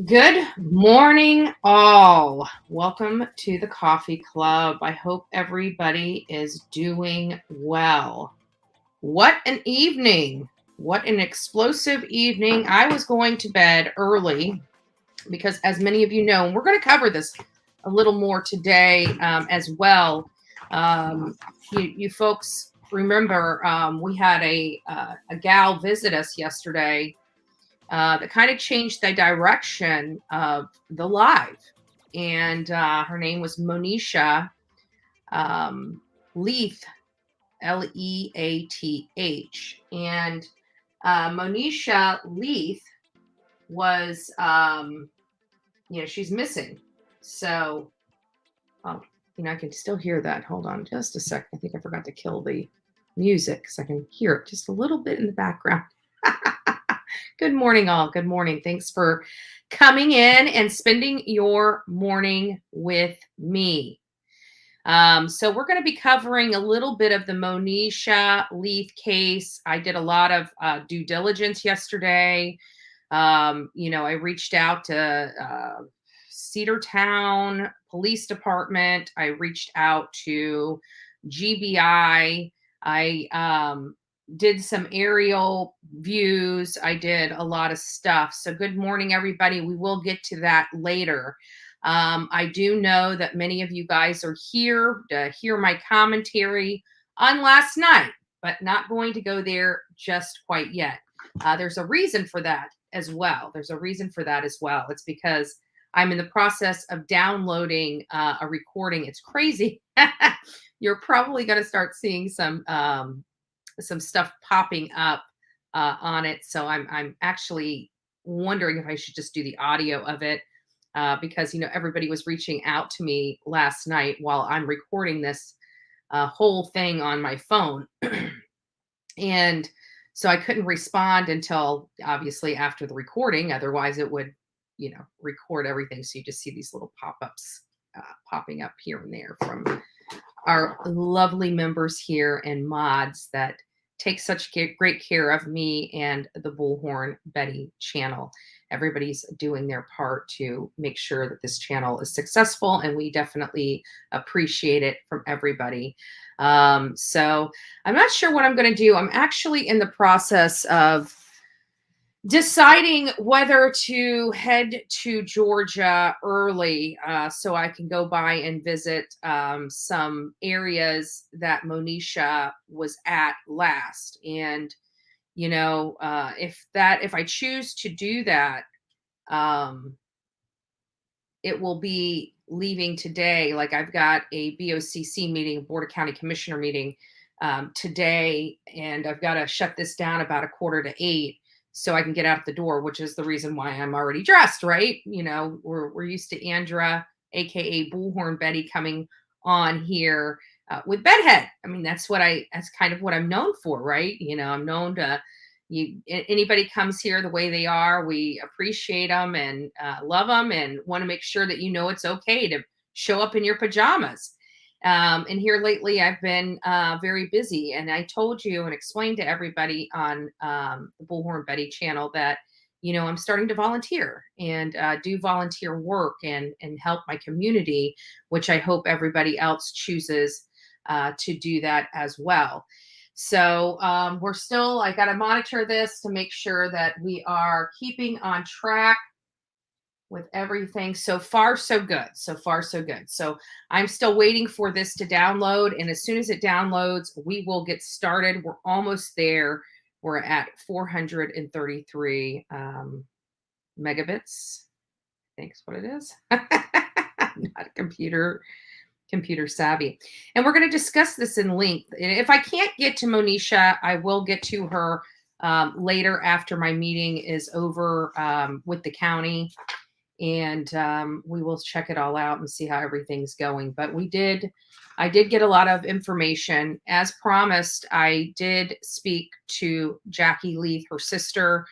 Good morning, all. Welcome to the Coffee Club. I hope everybody is doing well. What an evening! What an explosive evening. I was going to bed early because, as many of you know, and we're going to cover this a little more today as well. You folks remember we had a gal visit us yesterday that kind of changed the direction of the live. And her name was Monisha Leath, Leath. And Monisha Leath was, she's missing. So, I can still hear that. Hold on just a second. I think I forgot to kill the music because I can hear it just a little bit in the background. Good morning, all. Good morning. Thanks for coming in and spending your morning with me. So we're going to be covering a little bit of the Monisha Leath case. I did a lot of due diligence yesterday. I reached out to Cedartown Police Department. I reached out to GBI. I did some aerial views. I did a lot of stuff. So good morning, everybody. We will get to that later. I do know that many of you guys are here to hear my commentary on last night, but not going to go there just quite yet. There's a reason for that as well. It's because I'm in the process of downloading a recording. It's crazy. You're probably going to start seeing some stuff popping up on it. So I'm actually wondering if I should just do the audio of it because, everybody was reaching out to me last night while I'm recording this whole thing on my phone. And so I couldn't respond until obviously after the recording. Otherwise it would, record everything. So you just see these little pop-ups popping up here and there from our lovely members here and mods that take such great care of me and the Bullhorn Betty channel. Everybody's doing their part to make sure that this channel is successful, and we definitely appreciate it from everybody. So I'm not sure what I'm going to do. I'm actually in the process of deciding whether to head to Georgia early so I can go by and visit some areas that Monisha was at last. And, if I choose to do that, it will be leaving today. Like I've got a BOCC meeting, Board of County Commissioner meeting today, and I've got to shut this down about 7:45 so I can get out the door, which is the reason why I'm already dressed, right? We're used to Andra, aka Bullhorn Betty, coming on here with bedhead. I mean, that's kind of what I'm known for, right? I'm known to anybody comes here the way they are, we appreciate them and love them and want to make sure that it's okay to show up in your pajamas. And here lately, I've been very busy. And I told you and explained to everybody on the Bullhorn Betty channel that, I'm starting to volunteer and do volunteer work and help my community, which I hope everybody else chooses to do that as well. So I got to monitor this to make sure that we are keeping on track with everything. So far, so good. So I'm still waiting for this to download. And as soon as it downloads, we will get started. We're almost there. We're at 433 megabits. I think is what it is. I'm not a computer savvy. And we're going to discuss this in length. And if I can't get to Monisha, I will get to her later after my meeting is over with the county. And we will check it all out and see how everything's going. But I did get a lot of information. As promised, I did speak to Jackie Leath, her sister,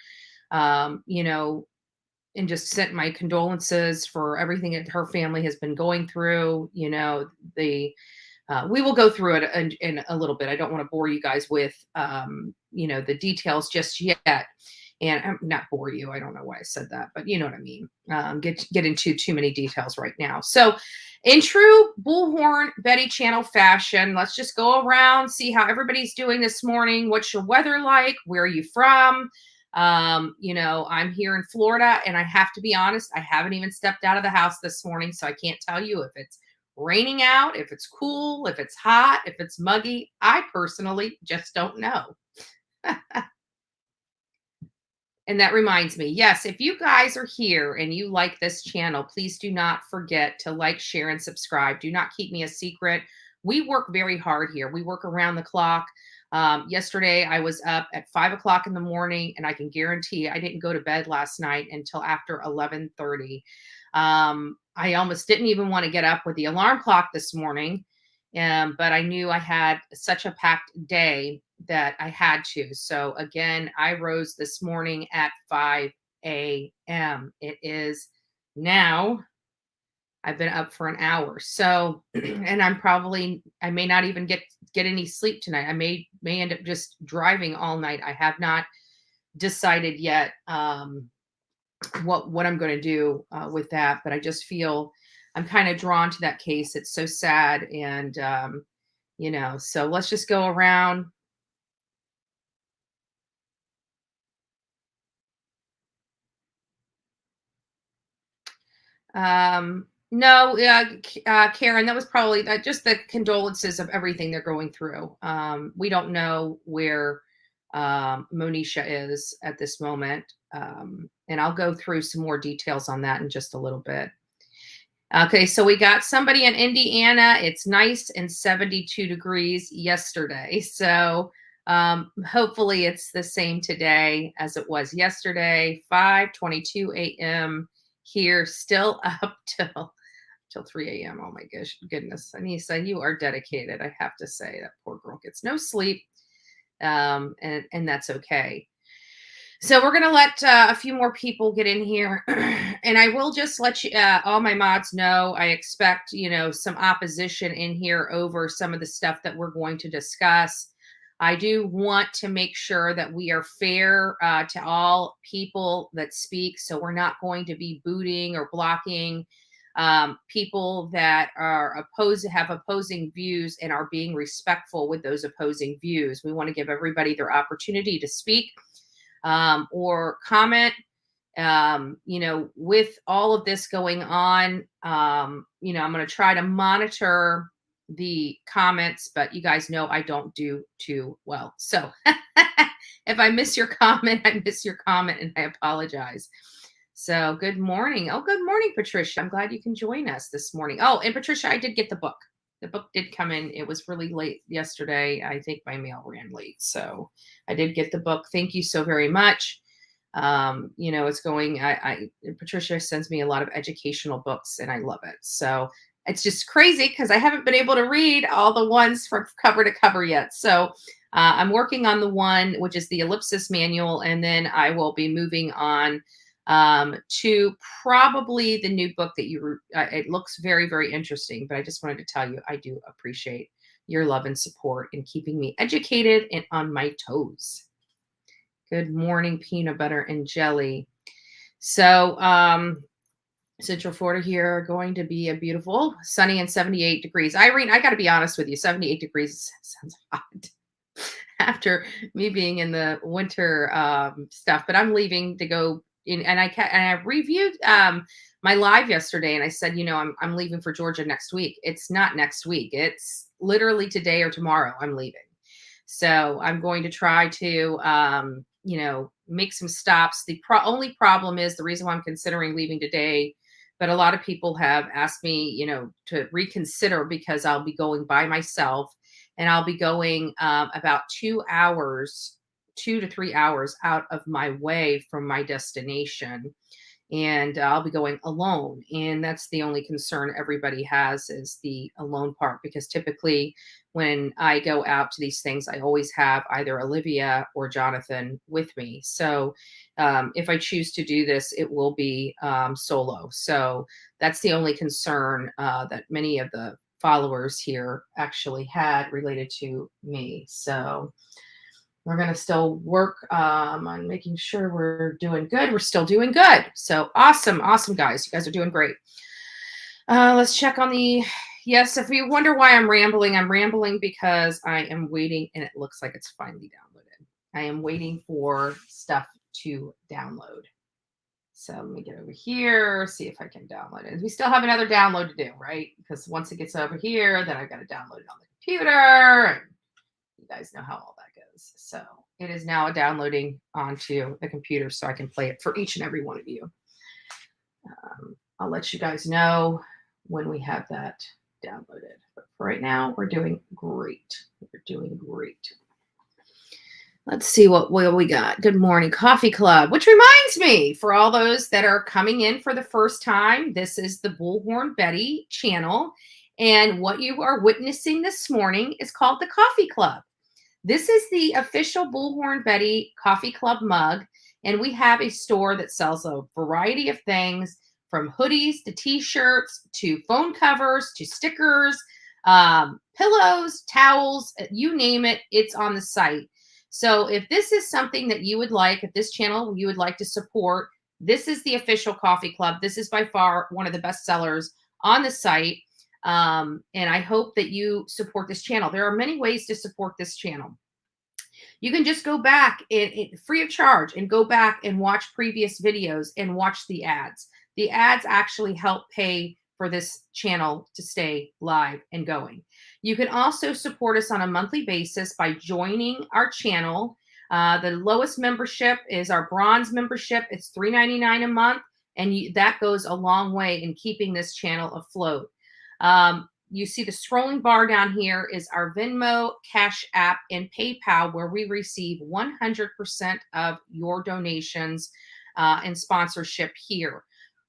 and just sent my condolences for everything that her family has been going through. We will go through it in a little bit. I don't want to bore you guys with, the details just yet. and not bore you. I don't know why I said that, but you know what I mean. Get into too many details right now. So, in true Bullhorn Betty Channel fashion, let's just go around, see how everybody's doing this morning. What's your weather like? Where are you from? I'm here in Florida, and I have to be honest, I haven't even stepped out of the house this morning, so I can't tell you if it's raining out, if it's cool, if it's hot, if it's muggy. I personally just don't know. And that reminds me, yes, if you guys are here and you like this channel, please do not forget to like, share, and subscribe. Do not keep me a secret. We work very hard here. We work around the clock. Yesterday, I was up at 5 o'clock in the morning, and I can guarantee I didn't go to bed last night until after 11:30. I almost didn't even want to get up with the alarm clock this morning, but I knew I had such a packed day that I had to. So again, I rose this morning at 5 a.m. It is now, I've been up for an hour. So, and I may not even get any sleep tonight. I may end up just driving all night. I have not decided yet what I'm going to do with that, but I just feel I'm kind of drawn to that case. It's so sad, and so let's just go around. No, Karen, that was probably just the condolences of everything they're going through. We don't know where Monisha is at this moment. And I'll go through some more details on that in just a little bit. Okay, so we got somebody in Indiana. It's nice and 72 degrees yesterday. So hopefully it's the same today as it was yesterday. 5:22 a.m. here, still up till 3 a.m. Oh my goodness. Anissa, you are dedicated. I have to say that poor girl gets no sleep. And that's okay. So we're going to let a few more people get in here. And I will just let you, all my mods know, I expect, some opposition in here over some of the stuff that we're going to discuss. I do want to make sure that we are fair to all people that speak. So we're not going to be booting or blocking people that are have opposing views and are being respectful with those opposing views. We want to give everybody their opportunity to speak or comment. With all of this going on, I'm going to try to monitor the comments, but you guys know I don't do too well. So if I miss your comment, I miss your comment, and I apologize. So good morning. Oh, good morning, Patricia. I'm glad you can join us this morning. Oh, and Patricia, I did get the book. The book did come in. It was really late yesterday. I think my mail ran late. So I did get the book. Thank you so very much. It's going, Patricia sends me a lot of educational books, and I love it. So it's just crazy because I haven't been able to read all the ones from cover to cover yet. So I'm working on the one, which is the Ellipsis Manual. And then I will be moving on to probably the new book that it looks very, very interesting, but I just wanted to tell you, I do appreciate your love and support in keeping me educated and on my toes. Good morning, peanut butter and jelly. So, Central Florida here going to be a beautiful sunny and 78 degrees. Irene, I got to be honest with you, 78 degrees sounds hot after me being in the winter stuff, but I'm leaving to go in, and I reviewed my live yesterday, and I said, I'm leaving for Georgia next week. It's not next week. It's literally today or tomorrow I'm leaving. So I'm going to try to, make some stops. The only problem is the reason why I'm considering leaving today, but a lot of people have asked me, to reconsider because I'll be going by myself, and I'll be going about 2 to 3 hours out of my way from my destination. And I'll be going alone. And that's the only concern everybody has, is the alone part, because typically when I go out to these things, I always have either Olivia or Jonathan with me. So if I choose to do this, it will be solo. So that's the only concern that many of the followers here actually had related to me. So We're going to still work on making sure we're doing good. We're still doing good. So awesome. Awesome, guys. You guys are doing great. Let's check on the, yes, if you wonder why I'm rambling because I am waiting and it looks like it's finally downloaded. I am waiting for stuff to download. So let me get over here, see if I can download it. We still have another download to do, right? Because once it gets over here, then I've got to download it on the computer. And you guys know how all that goes. So it is now downloading onto the computer so I can play it for each and every one of you. I'll let you guys know when we have that downloaded. But for right now, we're doing great. We're doing great. Let's see what we got. Good morning, Coffee Club, which reminds me, for all those that are coming in for the first time, this is the Bullhorn Betty channel. And what you are witnessing this morning is called the Coffee Club. This is the official Bullhorn Betty Coffee Club mug. And we have a store that sells a variety of things, from hoodies to t-shirts to phone covers to stickers, pillows, towels, you name it, it's on the site. So if this is something that you would like, if this channel you would like to support, this is the official Coffee Club. This is by far one of the best sellers on the site. And I hope that you support this channel. There are many ways to support this channel. You can just go back free of charge and go back and watch previous videos and watch the ads. The ads actually help pay for this channel to stay live and going. You can also support us on a monthly basis by joining our channel. The lowest membership is our bronze membership. It's $3.99 a month, and that goes a long way in keeping this channel afloat. You see the scrolling bar down here is our Venmo, Cash App, and PayPal, where we receive 100% of your donations and sponsorship here.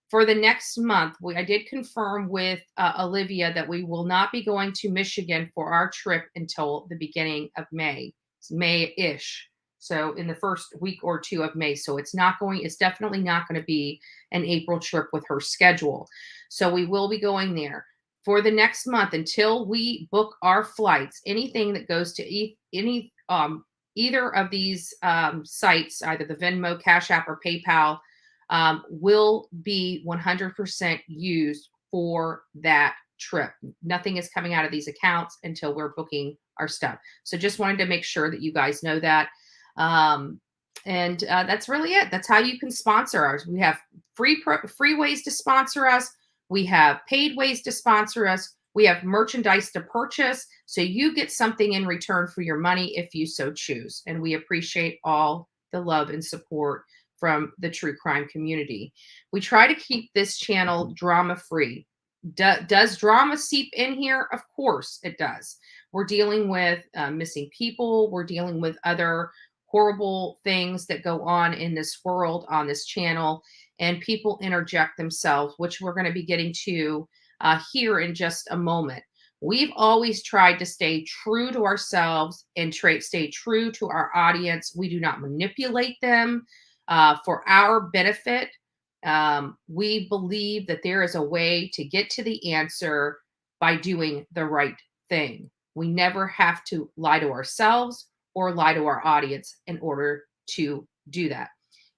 For the next month, I did confirm with Olivia that we will not be going to Michigan for our trip until the beginning of May. It's May-ish. So in the first week or two of May. So it's definitely not going to be an April trip with her schedule. So we will be going there. For the next month, until we book our flights, anything that goes to either of these sites, either the Venmo, Cash App, or PayPal, will be 100% used for that trip. Nothing is coming out of these accounts until we're booking our stuff. So just wanted to make sure that you guys know that. And that's really it. That's how you can sponsor us. We have free ways to sponsor us. We have paid ways to sponsor us. We have merchandise to purchase. So you get something in return for your money if you so choose. And we appreciate all the love and support from the true crime community. We try to keep this channel drama-free. Does drama seep in here? Of course it does. We're dealing with missing people. We're dealing with other horrible things that go on in this world on this channel, and people interject themselves, which we're going to be getting to here in just a moment. We've always tried to stay true to ourselves and stay true to our audience. We do not manipulate them for our benefit. We believe that there is a way to get to the answer by doing the right thing. We never have to lie to ourselves or lie to our audience in order to do that.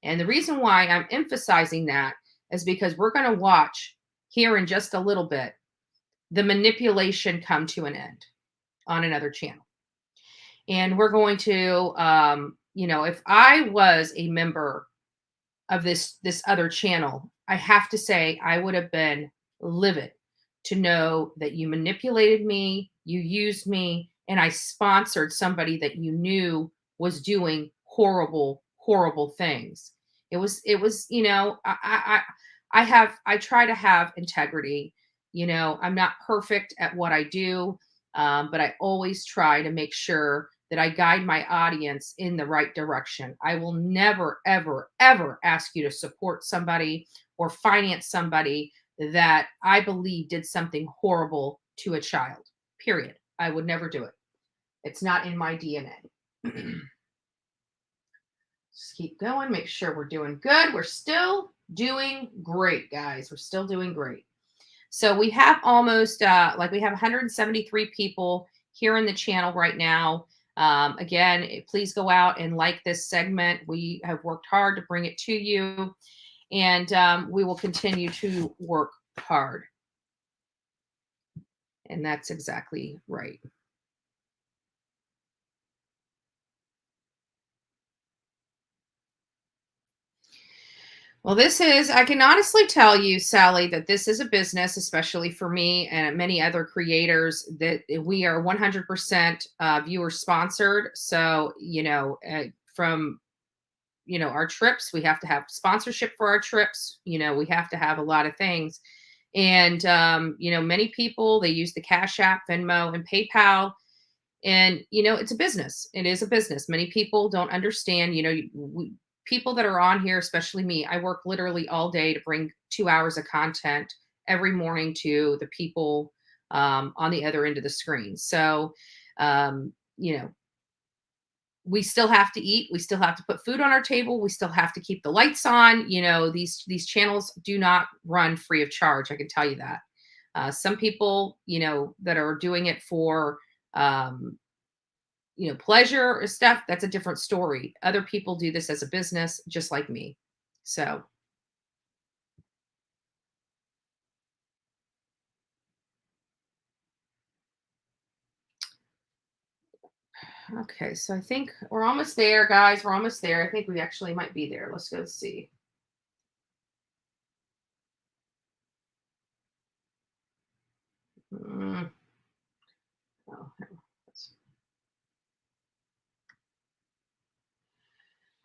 And the reason why I'm emphasizing that is because we're going to watch here in just a little bit the manipulation come to an end on another channel. And we're going to, if I was a member of this other channel, I have to say I would have been livid to know that you manipulated me, you used me, and I sponsored somebody that you knew was doing horrible, horrible things. It was, I try to have integrity. I'm not perfect at what I do, but I always try to make sure that I guide my audience in the right direction. I will never, ever, ever ask you to support somebody or finance somebody that I believe did something horrible to a child, period. I would never do it. It's not in my DNA. Just keep going. Make sure we're doing good. We're still doing great, guys. We're still doing great. So we have almost, we have 173 people here in the channel right now. Again, please go out and like this segment. We have worked hard to bring it to you, and we will continue to work hard. And that's exactly right. Well, I can honestly tell you, Sally, that this is a business, especially for me and many other creators, that we are 100% viewer sponsored. So, from, our trips, we have to have sponsorship for our trips. We have to have a lot of things. And, many people, they use the Cash App, Venmo, and PayPal. And it's a business. It is a business. Many people don't understand. People that are on here, especially me, I work literally all day to bring 2 hours of content every morning to the people on the other end of the screen. So um, you know we still have to eat, we still have to put food on our table, we still have to keep the lights on. These channels do not run free of charge, I can tell you that. Some people, that are doing it for um, pleasure or stuff, that's a different story. Other people do this as a business, just like me. So, okay. So I think we're almost there, guys. We're almost there. I think we actually might be there. Let's go see. Mm, oh,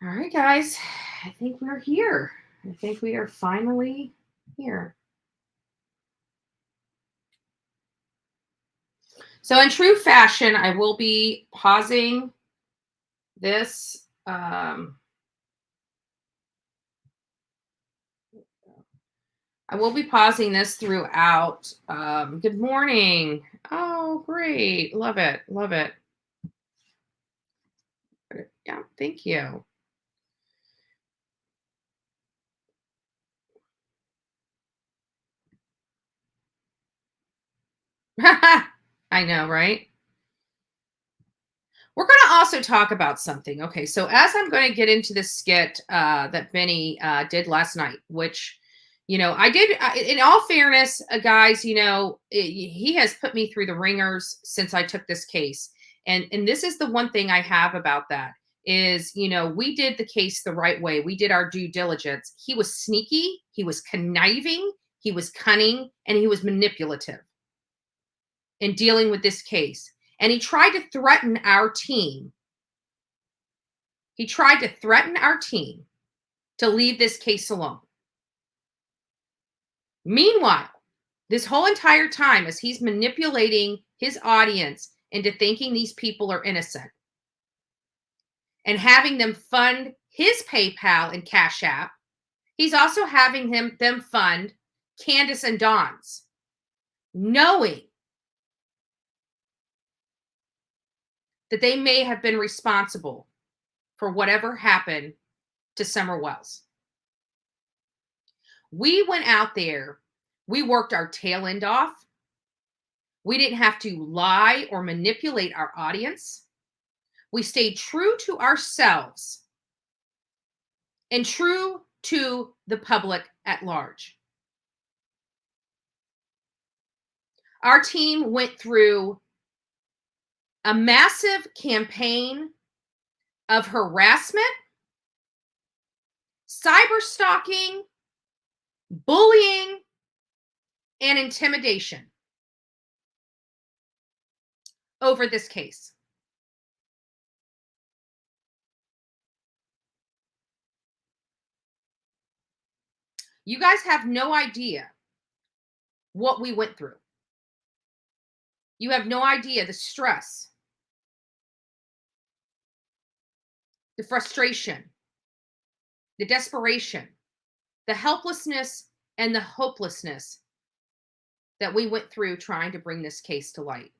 all right, guys. I think we're here. I think we are finally here. So, in true fashion, I will be pausing this. I will be pausing this throughout. Good morning. Oh, great. Love it. Love it. Yeah, thank you. I know, right? We're going to also talk about something. Okay, so as I'm going to get into this skit that Benny did last night, which, I did, in all fairness, guys, he has put me through the ringers since I took this case. And this is the one thing I have about that is, we did the case the right way. We did our due diligence. He was sneaky, he was conniving, he was cunning, and he was manipulative in dealing with this case. And he tried to threaten our team. He tried to threaten our team to leave this case alone. Meanwhile, this whole entire time, as he's manipulating his audience into thinking these people are innocent and having them fund his PayPal and Cash App, he's also having them fund Candace and Dawn's, knowing that they may have been responsible for whatever happened to Summer Wells. We went out there, we worked our tail end off. We didn't have to lie or manipulate our audience. We stayed true to ourselves and true to the public at large. Our team went through a massive campaign of harassment, cyber stalking, bullying, and intimidation over this case. You guys have no idea what we went through. You have no idea the stress, the frustration, the desperation, the helplessness, and the hopelessness that we went through trying to bring this case to light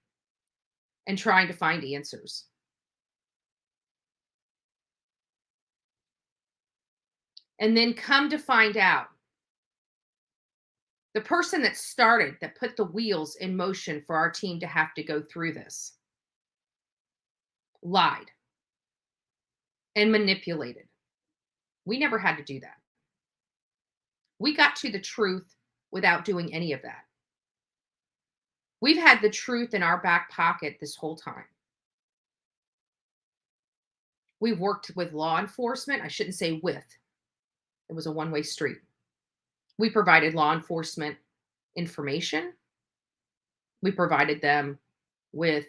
and trying to find answers. And then come to find out, the person that put the wheels in motion for our team to have to go through this lied, and manipulated. We never had to do that. We got to the truth without doing any of that. We've had the truth in our back pocket this whole time. We've worked with law enforcement. I shouldn't say with, it was a one-way street. We provided law enforcement information. We provided them with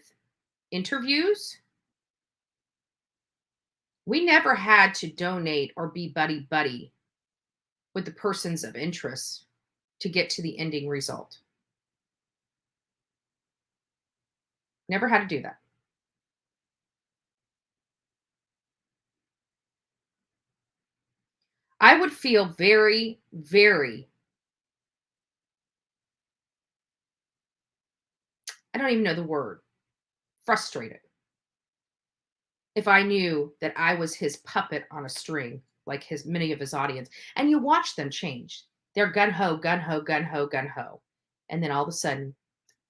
interviews. We never had to donate or be buddy-buddy with the persons of interest to get to the ending result. Never had to do that. I would feel very, very, I don't even know the word, frustrated if I knew that I was his puppet on a string, like many of his audience. And you watch them change. They're gun ho, gun ho, gun ho, gun ho. And then all of a sudden,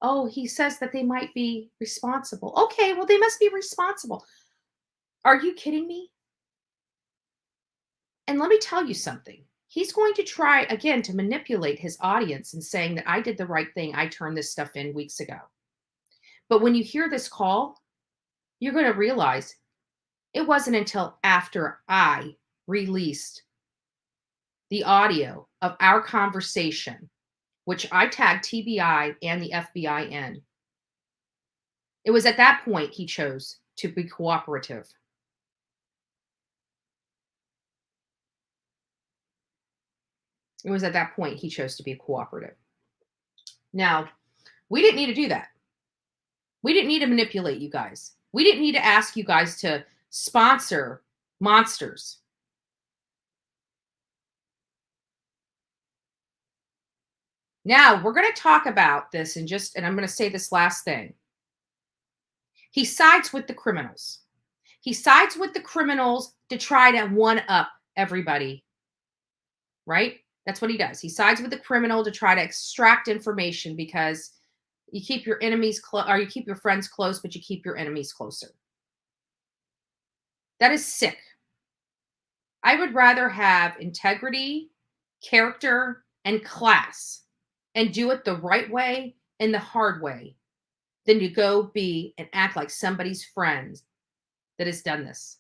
oh, he says that they might be responsible. Okay, well, they must be responsible. Are you kidding me? And let me tell you something. He's going to try again to manipulate his audience and saying that I did the right thing. I turned this stuff in weeks ago. But when you hear this call, you're going to realize it wasn't until after I released the audio of our conversation, which I tagged TBI and the FBI in. It was at that point he chose to be cooperative. It was at that point he chose to be cooperative. Now, we didn't need to do that. We didn't need to manipulate you guys. We didn't need to ask you guys to sponsor monsters. Now, we're going to talk about this and I'm going to say this last thing. He sides with the criminals. He sides with the criminals to try to one-up everybody, right? That's what he does. He sides with the criminal to try to extract information because you keep your enemies close, or you keep your friends close, but you keep your enemies closer. That is sick. I would rather have integrity, character, and class and do it the right way and the hard way than to go be and act like somebody's friend that has done this.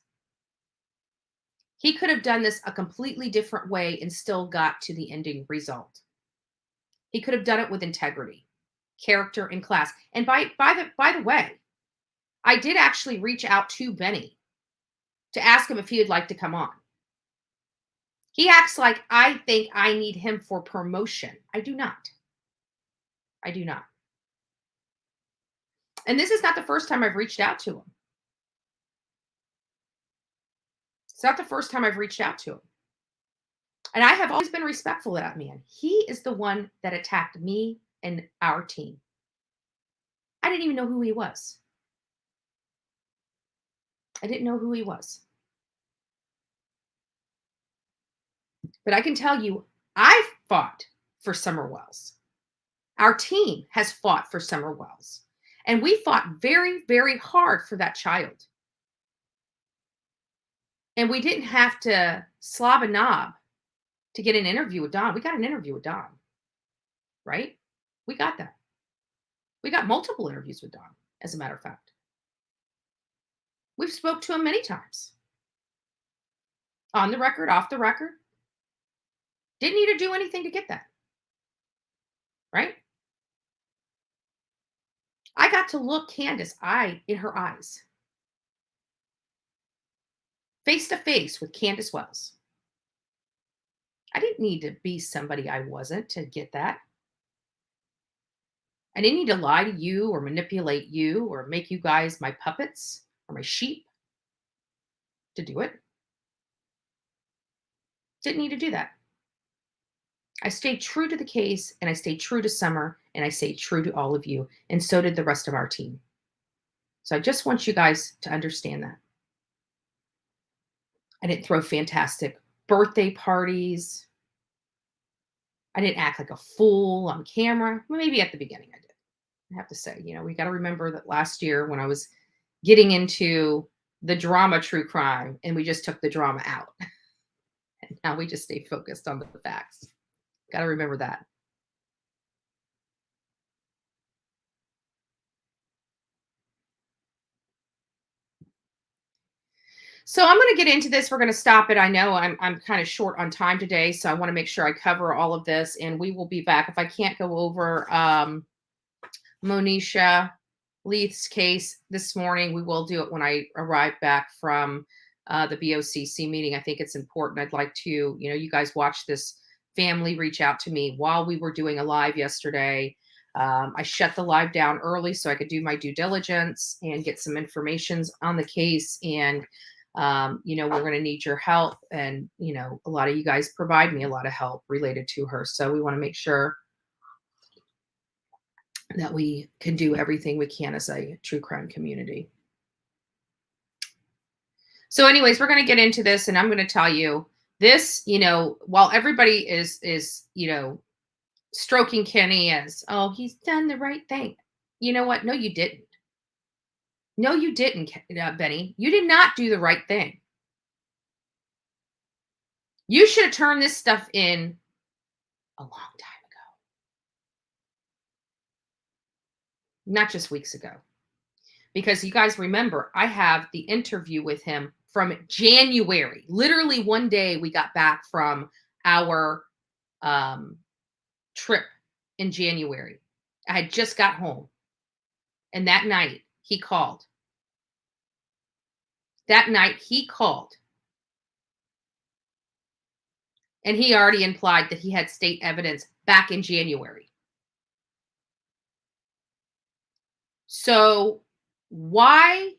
He could have done this a completely different way and still got to the ending result. He could have done it with integrity, character, and class. And by the way, I did actually reach out to Benny to ask him if he would like to come on. He acts like I think I need him for promotion. I do not. I do not. And this is not the first time I've reached out to him. It's not the first time I've reached out to him. And I have always been respectful of that man. He is the one that attacked me and our team. I didn't even know who he was. I didn't know who he was. But I can tell you, I've fought for Summer Wells. Our team has fought for Summer Wells. And we fought very, very hard for that child. And we didn't have to slob a knob to get an interview with Don. We got an interview with Don, right? We got that. We got multiple interviews with Don, as a matter of fact. We've spoke to him many times. On the record, off the record. Didn't need to do anything to get that. Right? I got to look Candace in her eyes. Face to face with Candace Wells. I didn't need to be somebody I wasn't to get that. I didn't need to lie to you or manipulate you or make you guys my puppets or my sheep to do it. Didn't need to do that. I stayed true to the case, and I stayed true to Summer, and I stayed true to all of you, and so did the rest of our team. So I just want you guys to understand that. I didn't throw fantastic birthday parties. I didn't act like a fool on camera. Well, maybe at the beginning I did. I have to say, we got to remember that last year when I was getting into the drama true crime and we just took the drama out. And now we just stay focused on the facts. Got to remember that. So I'm going to get into this. We're going to stop it. I know I'm kind of short on time today, so I want to make sure I cover all of this, and we will be back. If I can't go over Monisha Leith's case this morning, we will do it when I arrive back from the BOCC meeting. I think it's important. I'd like to, you guys watch this family reach out to me while we were doing a live yesterday. I shut the live down early so I could do my due diligence and get some information on the case. And we're going to need your help. And, a lot of you guys provide me a lot of help related to her. So we want to make sure that we can do everything we can as a true crime community. So anyways, we're going to get into this, and I'm going to tell you this, while everybody is, stroking Kenny as, oh, he's done the right thing. You know what? No, you didn't. No, you didn't, Benny. You did not do the right thing. You should have turned this stuff in a long time ago. Not just weeks ago. Because you guys remember, I have the interview with him from January. Literally one day we got back from our trip in January. I had just got home. And that night he called. And he already implied that he had state evidence back in January. So why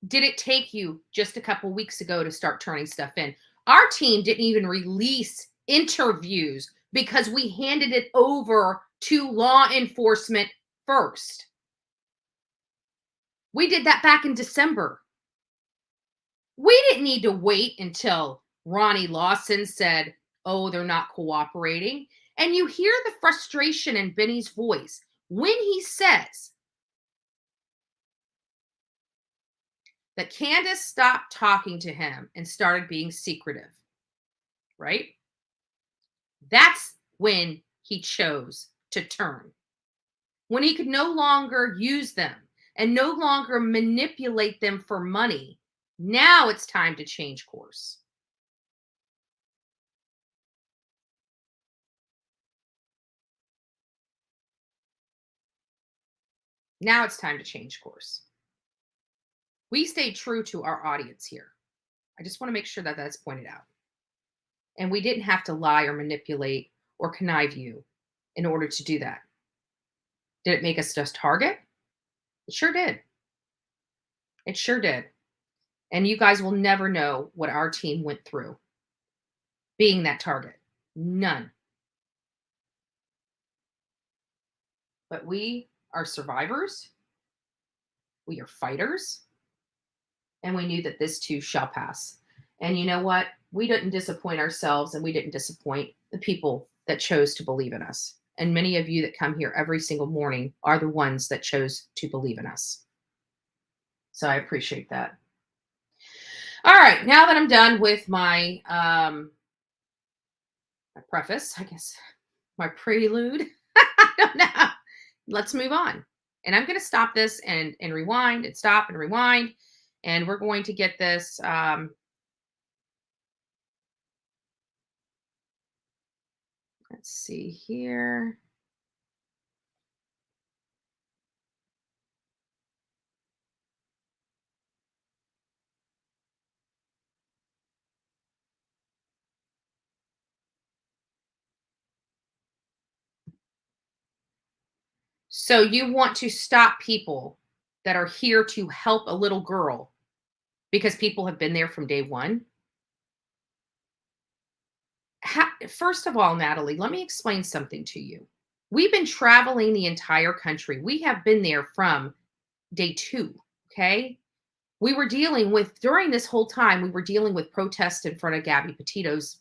did it take you just a couple weeks ago to start turning stuff in? Our team didn't even release interviews because we handed it over to law enforcement first. We did that back in December. We didn't need to wait until Ronnie Lawson said, oh, they're not cooperating. And you hear the frustration in Benny's voice when he says that Candace stopped talking to him and started being secretive, right? That's when he chose to turn. When he could no longer use them and no longer manipulate them for money, now it's time to change course. Now it's time to change course. We stayed true to our audience here. I just want to make sure that that's pointed out. And we didn't have to lie or manipulate or connive you in order to do that. Did it make us just target? It sure did. It sure did. And you guys will never know what our team went through being that target. None. But we are survivors. We are fighters. And we knew that this too shall pass. And you know what? We didn't disappoint ourselves, and we didn't disappoint the people that chose to believe in us. And many of you that come here every single morning are the ones that chose to believe in us. So I appreciate that. All right, now that I'm done with my my preface, I guess, my prelude, I don't know. Let's move on. And I'm going to stop this and rewind and stop and rewind. And we're going to get this. Let's see here. So you want to stop people that are here to help a little girl because people have been there from day one? First of all, Natalie, let me explain something to you. We've been traveling the entire country. We have been there from day 2, okay? We were dealing with, during this whole time, we were dealing with protests in front of Gabby Petito's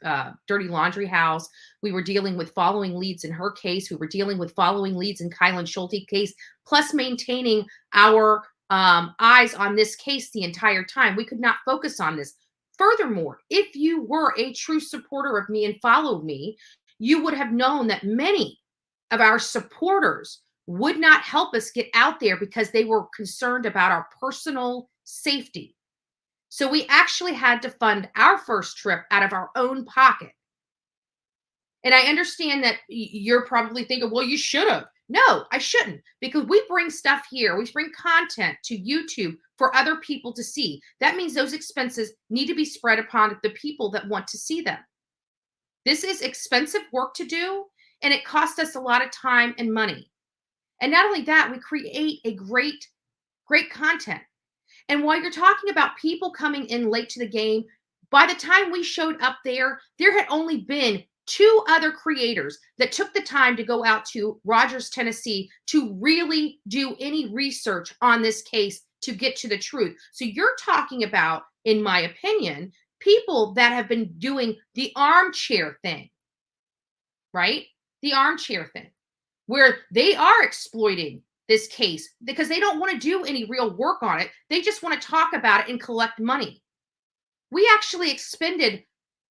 dirty laundry house. We were dealing with following leads in her case. We were dealing with following leads in Kylen Schulte case, plus maintaining our eyes on this case the entire time. We could not focus on this. Furthermore, if you were a true supporter of me and followed me, you would have known that many of our supporters would not help us get out there because they were concerned about our personal safety. So we actually had to fund our first trip out of our own pocket. And I understand that you're probably thinking, well, you should have. No, I shouldn't, because we bring stuff here. We bring content to YouTube for other people to see. That means those expenses need to be spread upon the people that want to see them. This is expensive work to do, and it costs us a lot of time and money. And not only that, we create a great content. And while you're talking about people coming in late to the game, by the time we showed up there, there had only been two other creators that took the time to go out to Rogers, Tennessee to really do any research on this case to get to the truth. So you're talking about, in my opinion, people that have been doing the armchair thing, right? The armchair thing, where they are exploiting this case because they don't want to do any real work on it. They just want to talk about it and collect money. We actually expended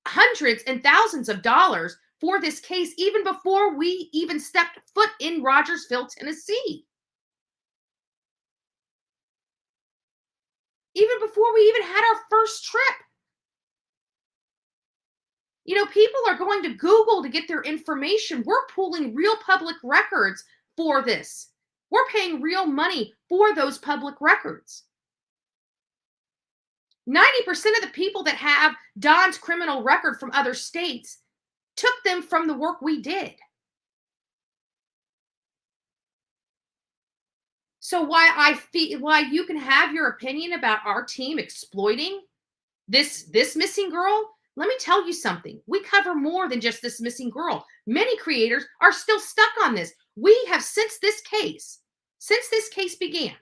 hundreds and thousands of dollars for this case even before we even stepped foot in Rogersville, Tennessee. Even before we even had our first trip. You know, people are going to Google to get their information. We're pulling real public records for this. We're paying real money for those public records. 90% of the people that have Don's criminal record from other states took them from the work we did. So why you can have your opinion about our team exploiting this missing girl, let me tell you something. We cover more than just this missing girl. Many creators are still stuck on this. We have since this case began,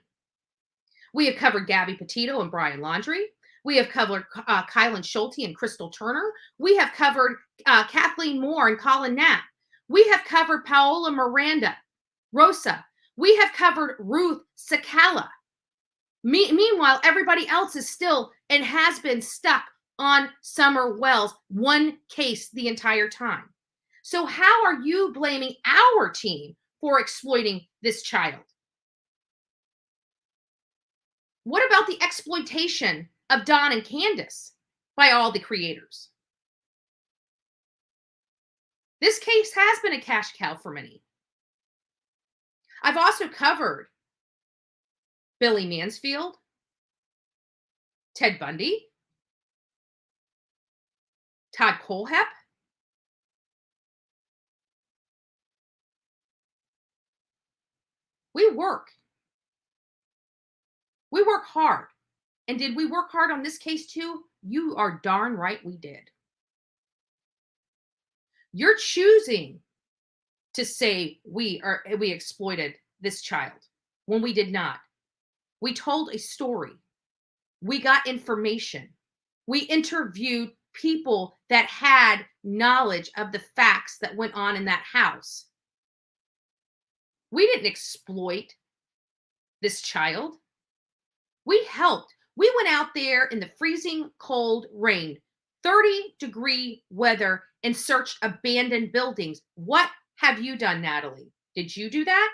we have covered Gabby Petito and Brian Laundrie. We have covered Kylen Schulte and Crystal Turner. We have covered Kathleen Moore and Collin Knapp. We have covered Paola Miranda, Rosa. We have covered Ruth Cecala. Meanwhile, everybody else is still and has been stuck on Summer Wells, one case the entire time. So how are you blaming our team for exploiting this child? What about the exploitation of Don and Candace by all the creators? This case has been a cash cow for many. I've also covered Billy Mansfield, Ted Bundy, Todd Kohlhepp. We work. We work hard. And did we work hard on this case too? You are darn right we did. You're choosing to say we exploited this child when we did not. We told a story. We got information. We interviewed people that had knowledge of the facts that went on in that house. We didn't exploit this child. We helped. We went out there in the freezing cold rain, 30-degree weather, and searched abandoned buildings. What have you done, Natalie? Did you do that?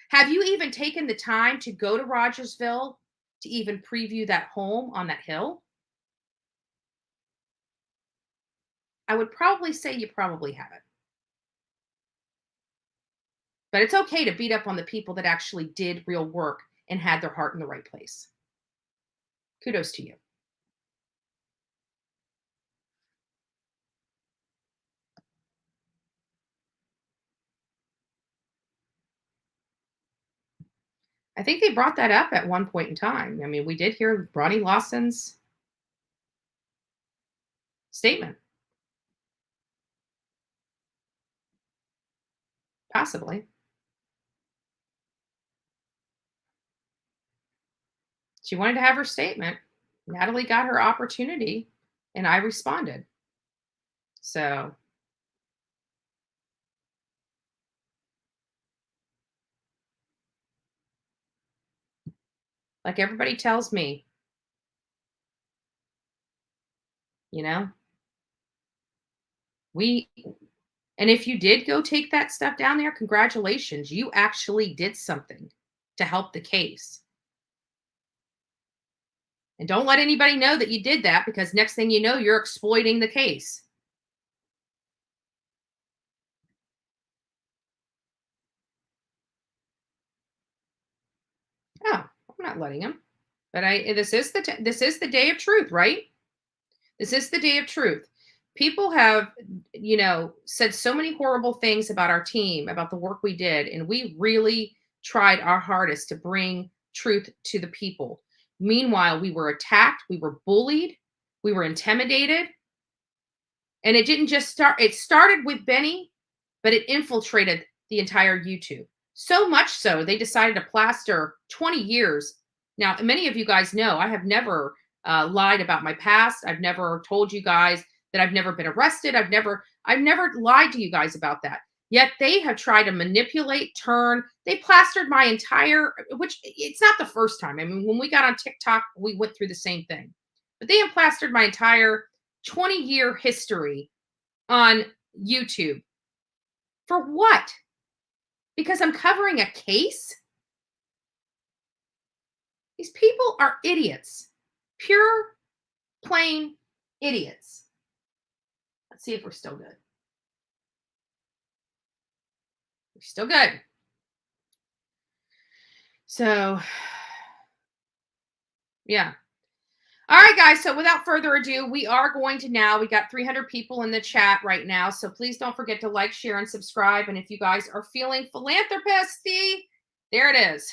Have you even taken the time to go to Rogersville to even preview that home on that hill? I would probably say you probably haven't. But it's okay to beat up on the people that actually did real work and had their heart in the right place. Kudos to you. I think they brought that up at one point in time. I mean, we did hear Ronnie Lawson's statement. Possibly. She wanted to have her statement. Natalie got her opportunity, and I responded. So like everybody tells me, you know, and if you did go take that stuff down there, congratulations, you actually did something to help the case. And don't let anybody know that you did that, because next thing you know, you're exploiting the case. Oh, I'm not letting him. But this is the day of truth, right? This is the day of truth. People have, said so many horrible things about our team, about the work we did, and we really tried our hardest to bring truth to the people. Meanwhile, we were attacked, we were bullied, we were intimidated. And it didn't just start, it started with Benny, but it infiltrated the entire YouTube. So much so, they decided to plaster 20 years. Now, many of you guys know I have never lied about my past. I've never told you guys that I've never been arrested. I've never lied to you guys about that. Yet they have tried to manipulate, turn. They plastered my entire, which it's not the first time. I mean, when we got on TikTok, we went through the same thing. But they have plastered my entire 20-year history on YouTube. For what? Because I'm covering a case? These people are idiots. Pure, plain idiots. Let's see if we're still good. We're still good. So, yeah. All right, guys. So without further ado, we are going to we got 300 people in the chat right now. So please don't forget to like, share, and subscribe. And if you guys are feeling philanthropisty, there it is.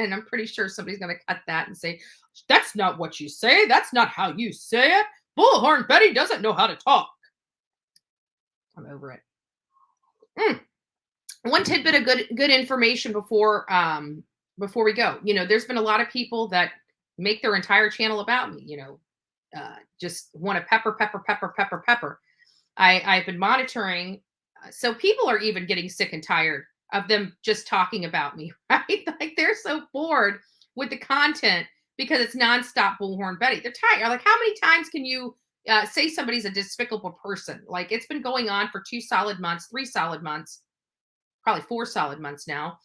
And I'm pretty sure somebody's going to cut that and say, that's not what you say. That's not how you say it. Bullhorn Betty doesn't know how to talk. I'm over it. One tidbit of good information before we go. There's been a lot of people that make their entire channel about me, just want to pepper. I've been monitoring. So people are even getting sick and tired of them just talking about me, right? Like they're so bored with the content because it's nonstop Bullhorn Betty. They're tired. Like, how many times can you say somebody's a despicable person? Like, it's been going on for 2 solid months, 3 solid months, probably 4 solid months now.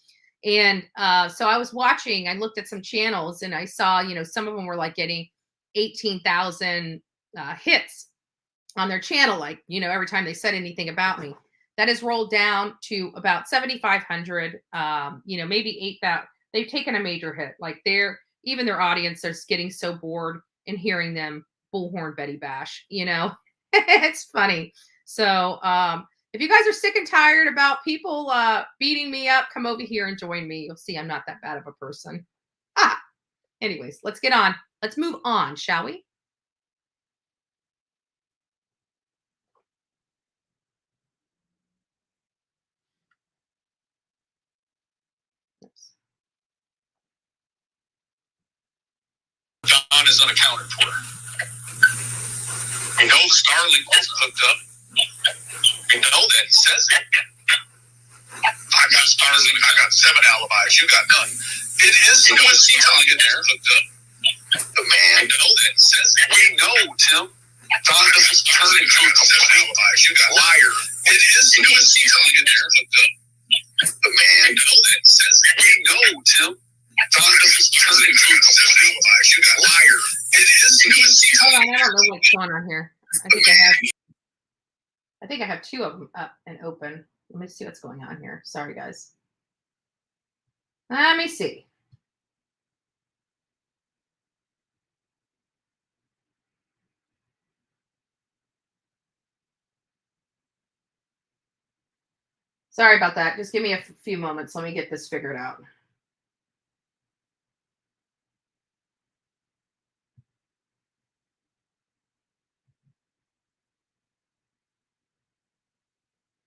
And so I was watching, I looked at some channels and I saw, some of them were like getting 18,000 hits on their channel. Like, every time they said anything about me. That has rolled down to about 7,500, maybe 8,000. They've taken a major hit. Like even their audience is getting so bored in hearing them Bullhorn Betty bash, it's funny. So if you guys are sick and tired about people beating me up, come over here and join me. You'll see I'm not that bad of a person. Anyways, let's get on. Let's move on, shall we? John is unaccounted for. We know Starlink wasn't hooked up. We know that he says it. I got Starlink. I got 7 alibis. You got none. It is someone Starlink in there hooked up. But man, we know that he says it. We know, Tim. John doesn't turn into 7 alibis. You got liar. It is someone Starlink in there hooked up. But man, we know that he says it. We know, Tim. John doesn't turn into 7 alibis. You got liar. It is someone Starlink. I don't know what's going on here. I think I have 2 of them up and open. Let me see what's going on here. Sorry, guys. Let me see. Sorry about that. Just give me a few moments. Let me get this figured out.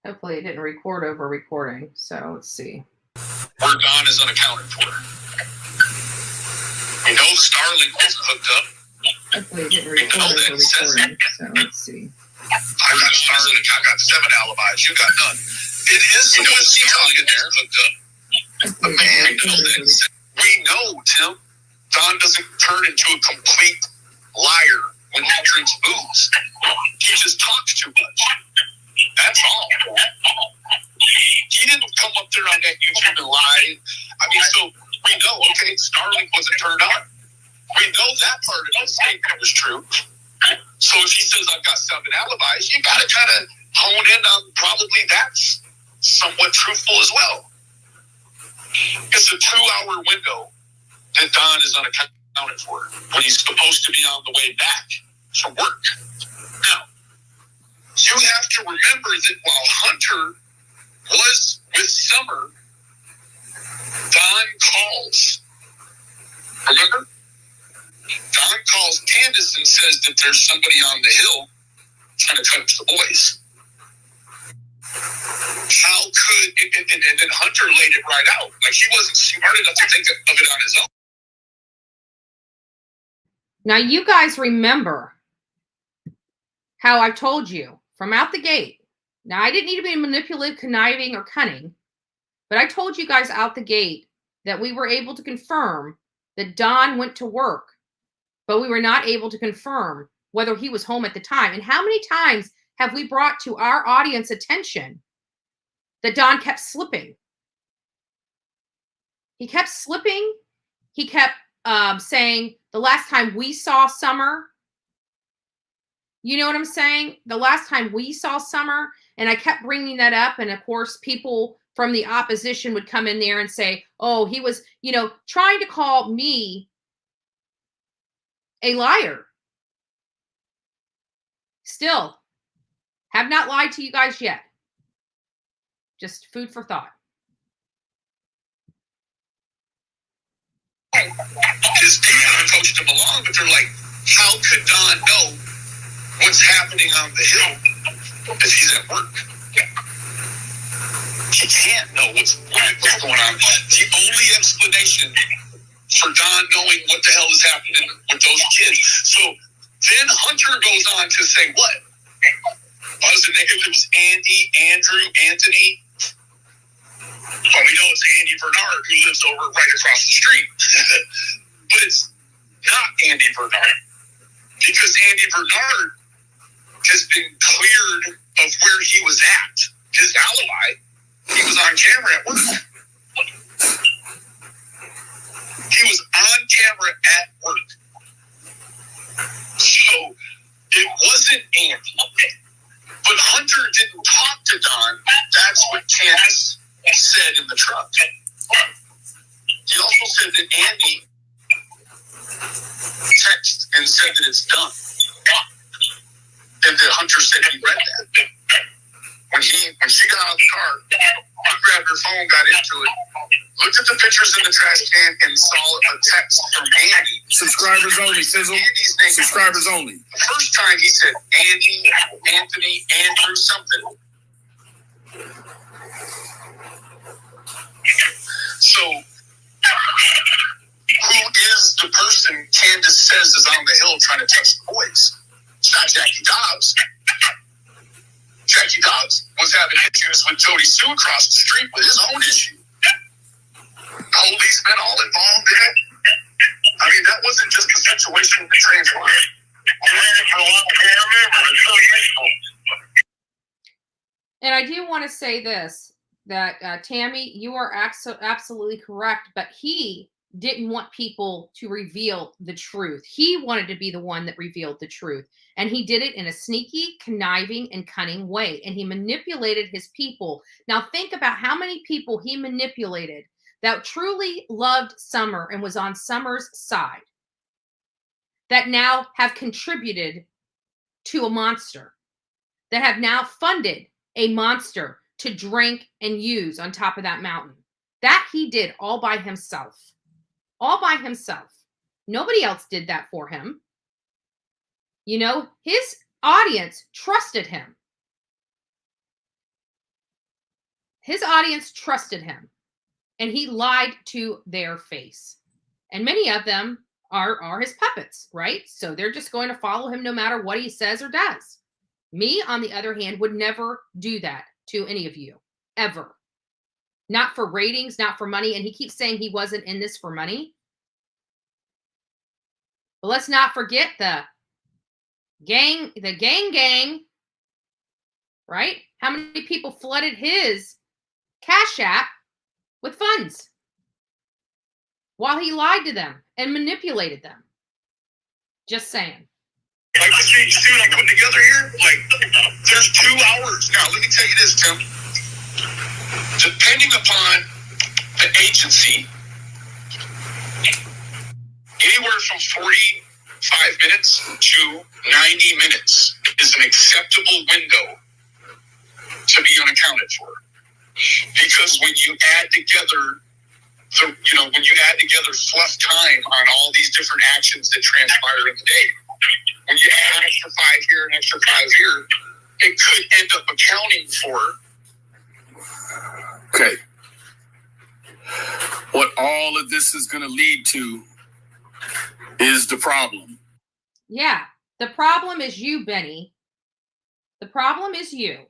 Hopefully it didn't record over recording. So let's see. Where Don is unaccounted for. We know Starlink wasn't hooked up. Hopefully it didn't record over recording. So let's see. I got Starlink. I got 7 alibis. You got none. It is someone Starlink in there hooked up. But man, we know that. We know, Tim. Don doesn't turn into a complete liar when he drinks booze. He just talks too much. That's all. He didn't come up there on that YouTube and lie. I mean, so we know, okay, Starlink wasn't turned on. We know that part of his statement was true. So if he says, I've got 7 alibis, you got to kind of hone in on probably that's somewhat truthful as well. It's a 2-hour window that Don is unaccounted for when he's supposed to be on the way back from work. Now, you have to remember that while Hunter was with Summer, Don calls. Remember? Don calls Candace and says that there's somebody on the hill trying to touch the boys. How could, and then Hunter laid it right out. Like he wasn't smart enough to think of it on his own. Now, you guys remember how I told you from out the gate. Now, I didn't need to be manipulative, conniving, or cunning, but I told you guys out the gate that we were able to confirm that Don went to work, but we were not able to confirm whether he was home at the time. And how many times have we brought to our audience attention that Don kept slipping? He kept slipping. He kept saying, the last time we saw Summer, you know what I'm saying? The last time we saw Summer, and I kept bringing that up. And of course, people from the opposition would come in there and say, oh, he was, trying to call me a liar. Still, have not lied to you guys yet. Just food for thought. His team coached him along, but they're like, how could Don know what's happening on the hill if he's at work? He can't know what's going on. The only explanation for Don knowing what the hell is happening with those kids. So then Hunter goes on to say what? If it was Andy, Andrew, Anthony, well, we know it's Andy Bernard who lives over right across the street. But it's not Andy Bernard. Because Andy Bernard has been cleared of where he was at. His alibi, he was on camera at work. He was on camera at work. So it wasn't Andy. But Hunter didn't talk to Don. That's what Candace said in the truck. He also said that Andy texted and said that it's done. And that Hunter said he read that. When she got out of the car, I grabbed her phone, got into it, looked at the pictures in the trash can, and saw a text from Andy. Subscribers only, Sizzle. Andy's name. Subscribers only. The first time he said Andy, Anthony, Andrew, something. So, who is the person Candace says is on the hill trying to touch the boys? It's not Jackie Dobbs. Jackie Dobbs was having issues with Jody Sue across the street with his own issue. Police been all involved in it. I mean, that wasn't just a situation that transpired. And I do want to say this, that Tammy, you are absolutely correct, but he didn't want people to reveal the truth. He wanted to be the one that revealed the truth. And he did it in a sneaky, conniving, and cunning way. And he manipulated his people. Now think about how many people he manipulated that truly loved Summer and was on Summer's side, that now have contributed to a monster, that have now funded a monster to drink and use on top of that mountain. That he did all by himself. All by himself. Nobody else did that for him. His audience trusted him. His audience trusted him. And he lied to their face. And many of them are his puppets, right? So they're just going to follow him no matter what he says or does. Me, on the other hand, would never do that to any of you. Ever. Not for ratings, not for money. And he keeps saying he wasn't in this for money. But let's not forget the gang, right? How many people flooded his Cash App with funds while he lied to them and manipulated them? Just saying. Like, see what I'm putting together here? Like, there's 2 hours. Now, let me tell you this, Tim. Depending upon the agency, anywhere from 45 minutes to 90 minutes is an acceptable window to be unaccounted for. Because when you add together fluff time on all these different actions that transpire in the day, when you add an extra 5 here, an extra 5 here, it could end up accounting for. Okay. What all of this is going to lead to is the problem. Yeah. The problem is you, Benny. The problem is you.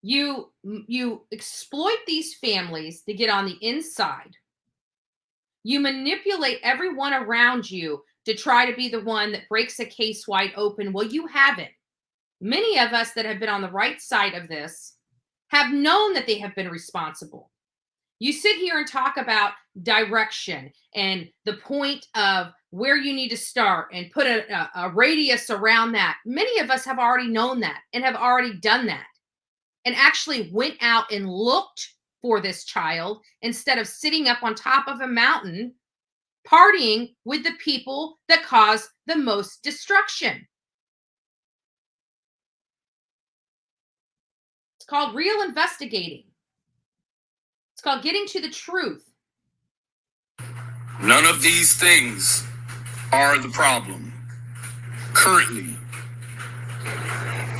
You exploit these families to get on the inside. You manipulate everyone around you to try to be the one that breaks a case wide open. Well, you haven't. Many of us that have been on the right side of this have known that they have been responsible. You sit here and talk about direction and the point of where you need to start and put a radius around that. Many of us have already known that and have already done that and actually went out and looked for this child instead of sitting up on top of a mountain partying with the people that cause the most destruction. It's called real investigating. It's called getting to the truth. None of these things are the problem. Currently,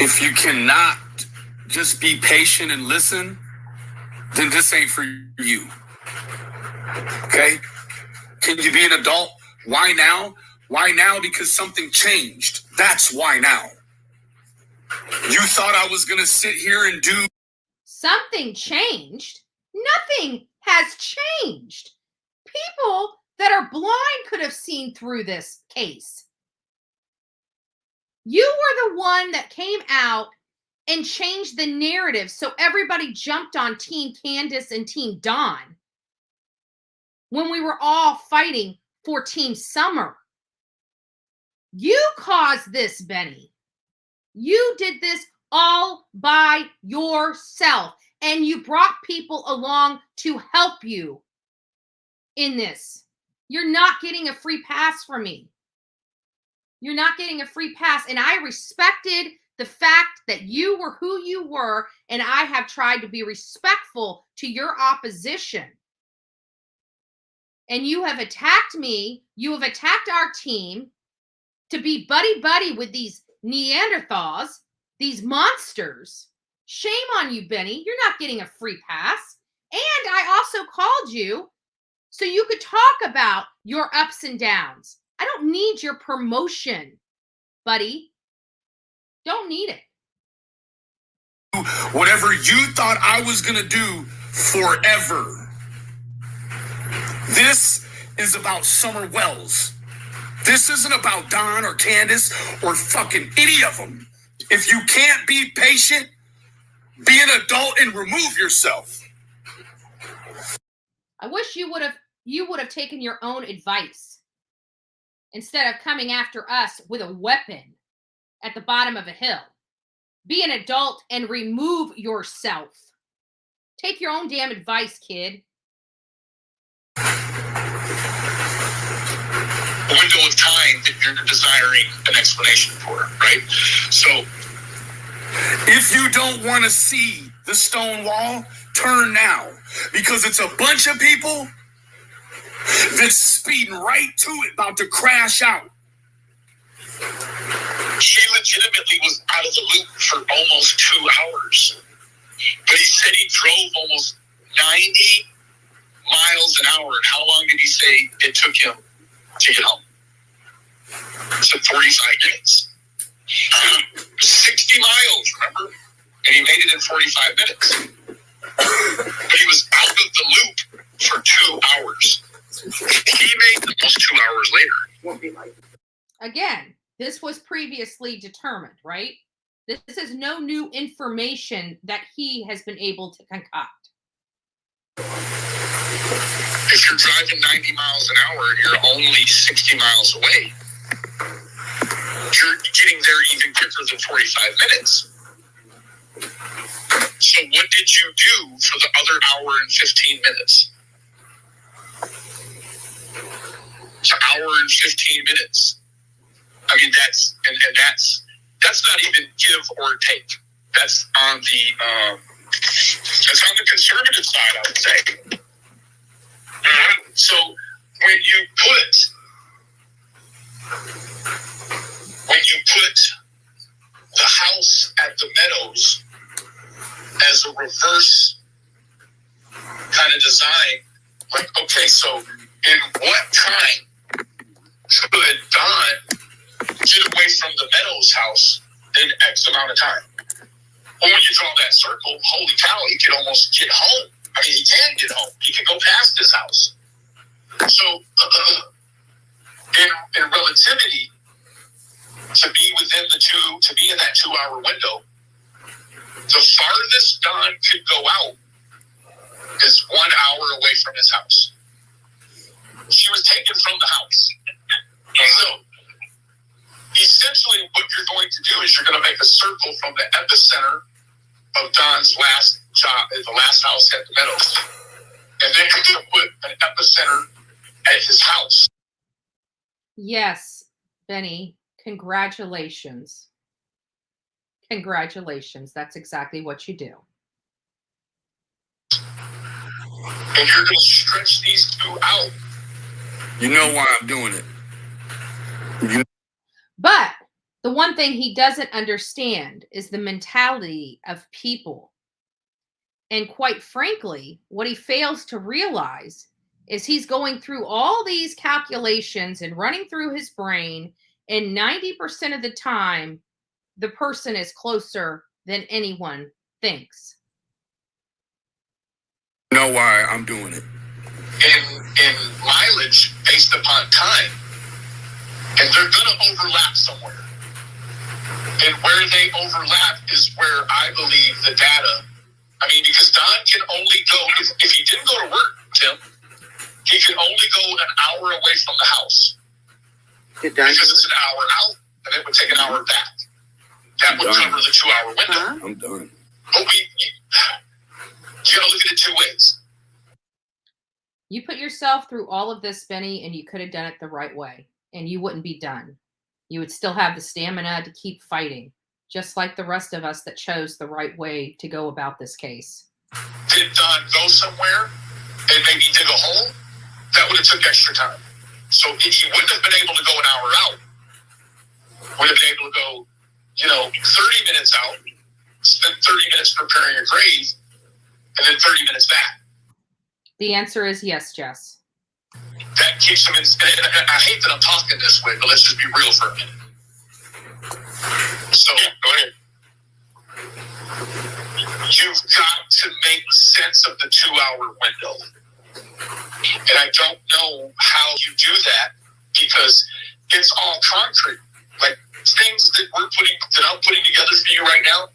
if you cannot just be patient and listen, then this ain't for you. Okay? Can you be an adult? Why now? Why now? Because something changed. That's why now. You thought I was going to sit here and do... Something changed? Nothing has changed. People that are blind could have seen through this case. You were the one that came out and changed the narrative so everybody jumped on Team Candace and Team Dawn when we were all fighting for Team Summer. You caused this, Benny. You did this all by yourself, and you brought people along to help you in this. You're not getting a free pass from me. You're not getting a free pass, and I respected the fact that you were who you were, and I have tried to be respectful to your opposition. And you have attacked me. You have attacked our team to be buddy-buddy with these Neanderthals, these monsters. Shame on you, Benny. You're not getting a free pass. And I also called you so you could talk about your ups and downs. I don't need your promotion, buddy. Don't need it. Whatever you thought I was going to do forever. This is about Summer Wells. This isn't about Don or Candace or fucking any of them. If you can't be patient, be an adult and remove yourself. I wish you would have taken your own advice instead of coming after us with a weapon at the bottom of a hill. Be an adult and remove yourself. Take your own damn advice, kid. Window of time that you're desiring an explanation for, right? So if you don't want to see the stone wall, turn now, because it's a bunch of people that's speeding right to it, about to crash out. She legitimately was out of the loop for almost 2 hours, but he said he drove almost 90 miles an hour. And how long did he say it took him to get home? He said 45 minutes. 60 miles, remember? And he made it in 45 minutes. But he was out of the loop for 2 hours. He made almost 2 hours later. Again, this was previously determined, right? This is no new information that he has been able to concoct. If you're driving 90 miles an hour, you're only 60 miles away. You're getting there even quicker than 45 minutes. So what did you do for the other hour and 15 minutes? It's an hour and 15 minutes. I mean, that's not even give or take. That's on the conservative side, I would say. So when you put the house at the Meadows as a reverse kind of design, like, okay, so in what time could Don get away from the Meadows house in X amount of time? Well, when you draw that circle, holy cow, he could almost get home. I mean, he can get home. He can go past his house. So, in relativity, to be in that 2 hour window, the farthest Don could go out is 1 hour away from his house. She was taken from the house. So, essentially, what you're going to do is you're going to make a circle from the epicenter of Don's last job, the last house at the Meadows. And then you're going to put an epicenter at his house. Yes, Benny, congratulations. Congratulations. That's exactly what you do. And you're going to stretch these two out. You know why I'm doing it. But the one thing he doesn't understand is the mentality of people. And quite frankly, what he fails to realize is he's going through all these calculations and running through his brain, and 90% of the time, the person is closer than anyone thinks. You know why I'm doing it. In mileage based upon time, and they're going to overlap somewhere. And where they overlap is where I believe the data, I mean, because Don can only go, if he didn't go to work, Tim, he can only go an hour away from the house. Because it's an hour out, and it would take an hour back. That would cover the 2 hour window. I'm done. But you got to look at it two ways. You put yourself through all of this, Benny, and you could have done it the right way, and you wouldn't be done. You would still have the stamina to keep fighting, just like the rest of us that chose the right way to go about this case. Did Don go somewhere and maybe dig a hole? That would have took extra time. So he wouldn't have been able to go an hour out. Would have been able to go, 30 minutes out, spend 30 minutes preparing a grave, and then 30 minutes back. The answer is yes, Jess. That keeps him in. And I hate that I'm talking this way, but let's just be real for a minute. So, go ahead. You've got to make sense of the 2 hour window. And I don't know how you do that because it's all concrete. Like things that I'm putting together for you right now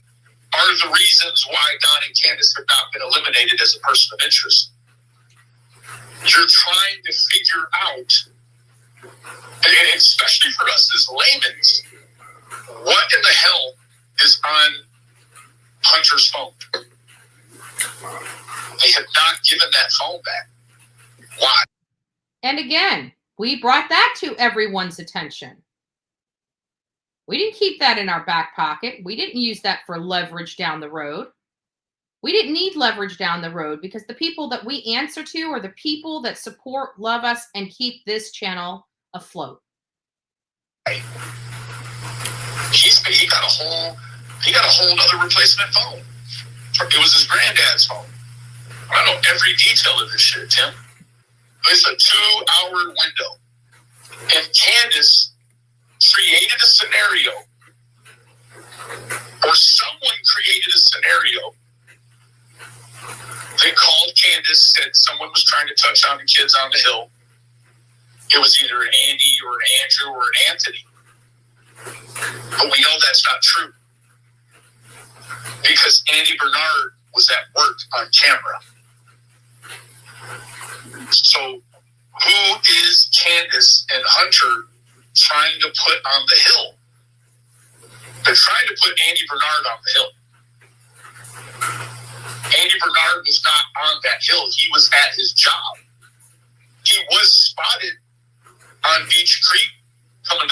are the reasons why Don and Candace have not been eliminated as a person of interest. You're trying to figure out, and especially for us as laymen, what in the hell is on Hunter's phone? They have not given that phone back. Why? And again, we brought that to everyone's attention. We didn't keep that in our back pocket. We didn't use that for leverage down the road. We didn't need leverage down the road because the people that we answer to are the people that support, love us, and keep this channel afloat. He got a whole other replacement phone. It was his granddad's phone. I know every detail of this shit, Tim. It's a 2 hour window. And Candace created a scenario, or someone created a scenario. They called Candace, said someone was trying to touch on the kids on the hill. it was either an Andy or an Andrew or an Anthony. But we know that's not true. Because Andy Bernard was at work on camera. So who is Candace and Hunter trying to put on the hill? They're trying to put Andy Bernard on the hill. Andy Bernard was not on that hill. He was at his job. He was spotted on Beach Creek coming.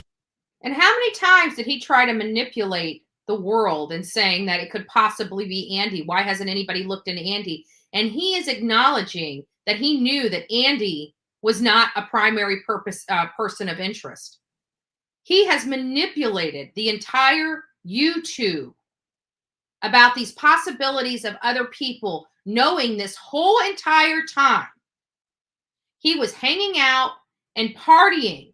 And how many times did he try to manipulate the world and saying that it could possibly be Andy? Why hasn't anybody looked into Andy? And he is acknowledging that he knew that Andy was not a primary person of interest. He has manipulated the entire YouTube about these possibilities of other people, knowing this whole entire time he was hanging out and partying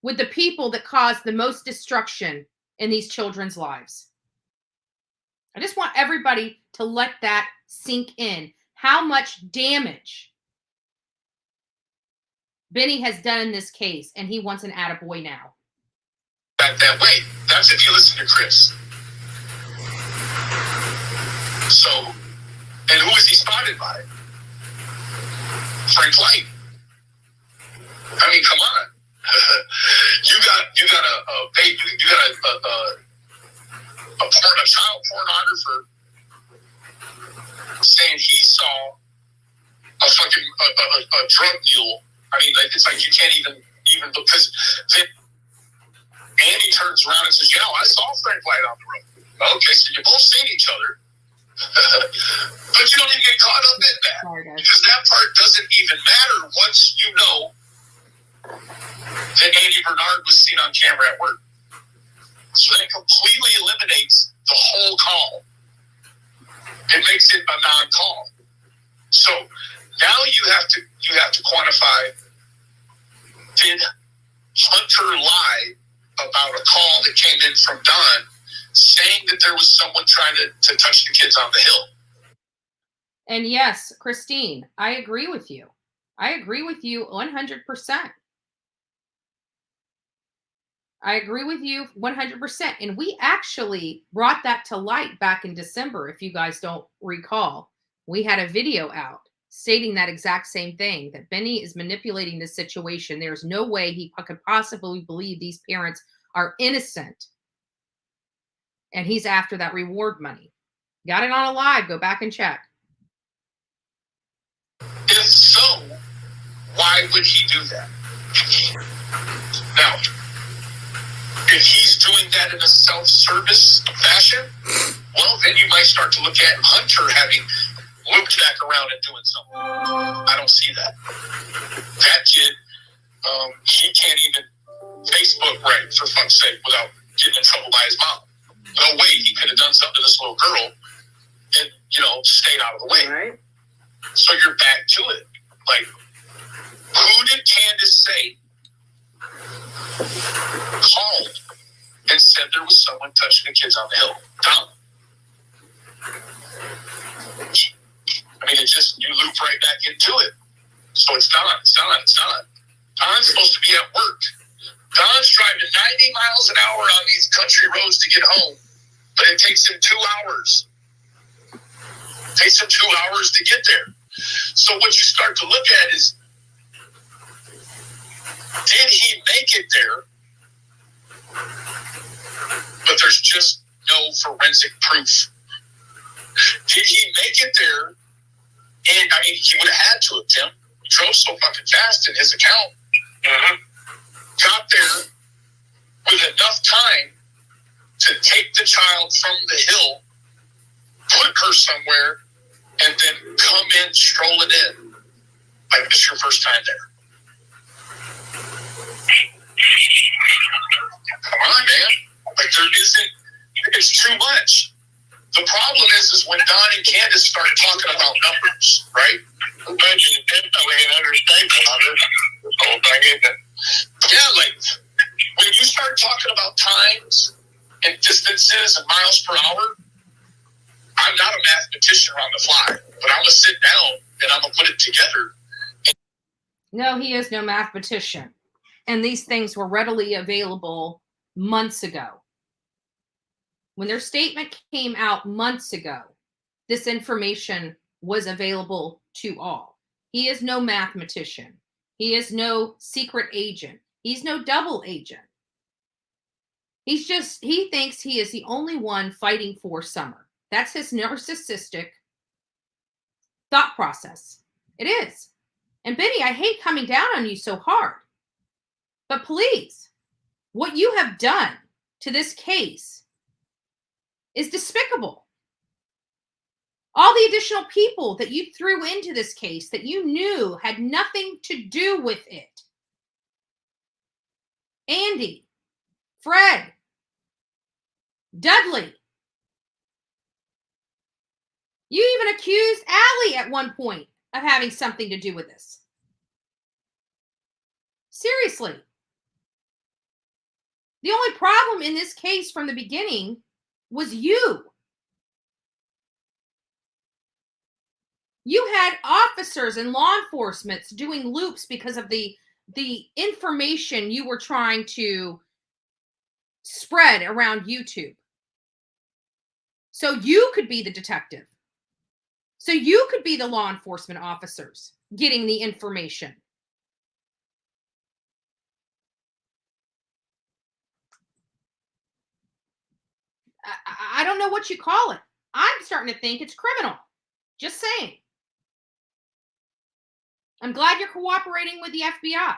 with the people that caused the most destruction in these children's lives. I just want everybody to let that sink in. How much damage Benny has done in this case, and he wants an attaboy now. That way. That's if you listen to Chris. So, and who is he spotted by? Frank Light. I mean, come on. you got a child pornographer saying he saw a fucking a drug mule. I mean, it's like you can't even because then Andy turns around and says, I saw Frank Light on the road. Okay, so you both seen each other. But you don't even get caught up in that. Because that part doesn't even matter once you know that Andy Bernard was seen on camera at work. So that completely eliminates the whole call. It makes it a non-call. So now you have to quantify, did Hunter lie about a call that came in from Don saying that there was someone trying to touch the kids on the hill? And yes, Christine, I agree with you. I agree with you 100%. I agree with you 100%. And we actually brought that to light back in December, if you guys don't recall. We had a video out stating that exact same thing, that Benny is manipulating this situation. There's no way he could possibly believe these parents are innocent. And he's after that reward money. Got it on a live. Go back and check. If so, why would he do that? Now, if he's doing that in a self-service fashion, well, then you might start to look at Hunter having looped back around and doing something. I don't see that. That kid, he can't even Facebook right, for fuck's sake, without getting in trouble by his mom. No way he could have done something to this little girl and, stayed out of the way. Right. So you're back to it. Like, who did Candace say called and said there was someone touching the kids on the hill? Don. I mean, you loop right back into it. So it's Don. Don's supposed to be at work. Don's driving 90 miles an hour on these country roads to get home, but it takes him 2 hours. It takes him 2 hours to get there. So what you start to look at is, did he make it there? But there's just no forensic proof. Did he make it there? And I mean, he would have had to have, Tim. He drove so fucking fast in his account. Got there with enough time to take the child from the hill, put her somewhere, and then come in strolling in like it's your first time there. Come on, man. Like it's too much. The problem is when Don and Candace start talking about numbers, right? Mentioned definitely an understatement on this whole thing, isn't it? Yeah, like when you start talking about times and distances and miles per hour, I'm not a mathematician on the fly, but I'm gonna sit down and I'm gonna put it together. No, he is no mathematician. And these things were readily available months ago. When their statement came out months ago, this information was available to all. He is no mathematician. He is no secret agent. He's no double agent. He thinks he is the only one fighting for Summer. That's his narcissistic thought process. It is. And Benny, I hate coming down on you so hard. But please, what you have done to this case is despicable. All the additional people that you threw into this case that you knew had nothing to do with it. Andy, Fred, Dudley. You even accused Allie at one point of having something to do with this. Seriously. The only problem in this case from the beginning was you. You had officers and law enforcement doing loops because of the information you were trying to spread around YouTube. So you could be the detective. So you could be the law enforcement officers getting the information. I don't know what you call it. I'm starting to think it's criminal. Just saying. I'm glad you're cooperating with the FBI.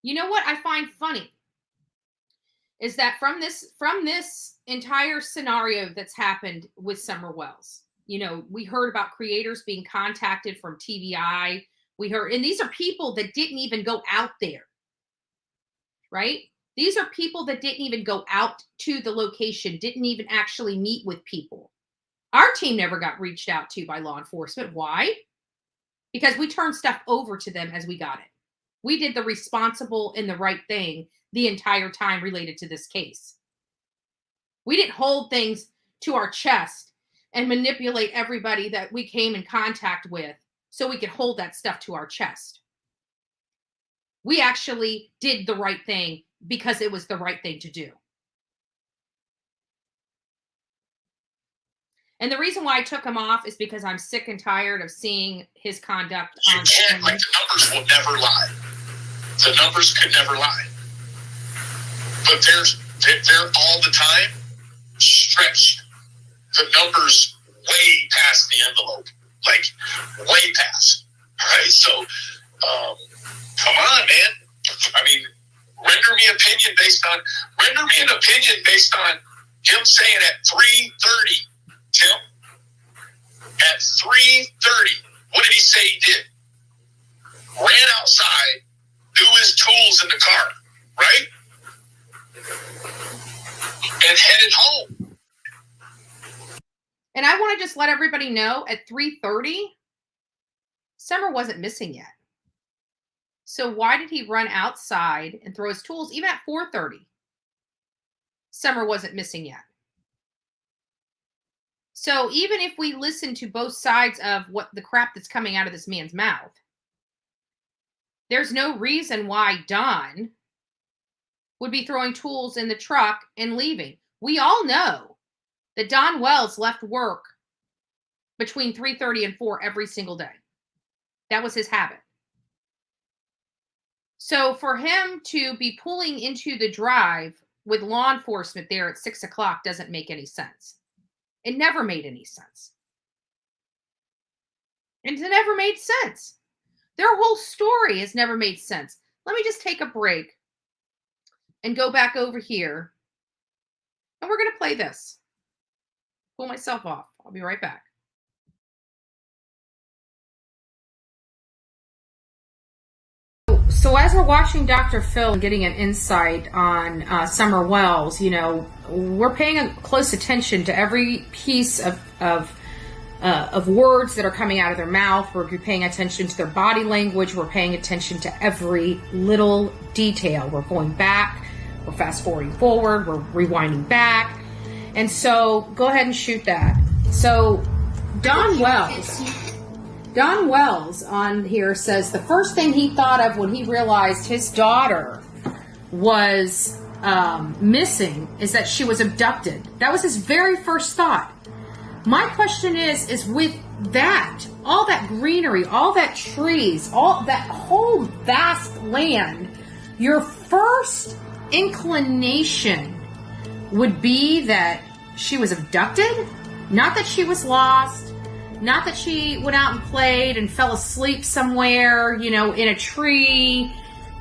You know what I find funny is that from this entire scenario that's happened with Summer Wells, you know, we heard about creators being contacted from TBI. We heard, and these are people that didn't even go out there, right? These are people that didn't even go out to the location, didn't even actually meet with people. Our team never got reached out to by law enforcement. Why? Because we turned stuff over to them as we got it. We did the responsible and the right thing the entire time related to this case. We didn't hold things to our chest and manipulate everybody that we came in contact with so we could hold that stuff to our chest. We actually did the right thing because it was the right thing to do. And the reason why I took him off is because I'm sick and tired of seeing his conduct. You can't, like, the numbers will never lie. The numbers could never lie. But they're all the time stretched. The numbers way past the envelope. Like, way past. Right? So, come on, man. I mean, render me an opinion based on him saying at 3:30, Tim. At 3:30, what did he say he did? Ran outside, threw his tools in the car, right? And headed home. And I want to just let everybody know at 3:30, Summer wasn't missing yet. So why did he run outside and throw his tools even at 4:30? Summer wasn't missing yet. So even if we listen to both sides of what the crap that's coming out of this man's mouth, there's no reason why Don would be throwing tools in the truck and leaving. We all know that Don Wells left work between 3:30 and 4 every single day. That was his habit. So for him to be pulling into the drive with law enforcement there at 6 o'clock doesn't make any sense. It never made any sense. And it never made sense. Their whole story has never made sense. Let me just take a break and go back over here. And we're going to play this. Pull myself off. I'll be right back. So as we're watching Dr. Phil and getting an insight on Summer Wells, you know, we're paying close attention to every piece of words that are coming out of their mouth. We're paying attention to their body language. We're paying attention to every little detail. We're going back. We're fast forwarding forward. We're rewinding back. And so go ahead and shoot that. So Don Wells Don Wells on here says the first thing he thought of when he realized his daughter was missing is that she was abducted. That was his very first thought. My question is with that, all that greenery, all that trees, all that whole vast land, your first inclination would be that she was abducted? Not that she was lost, not that she went out and played and fell asleep somewhere, you know, in a tree,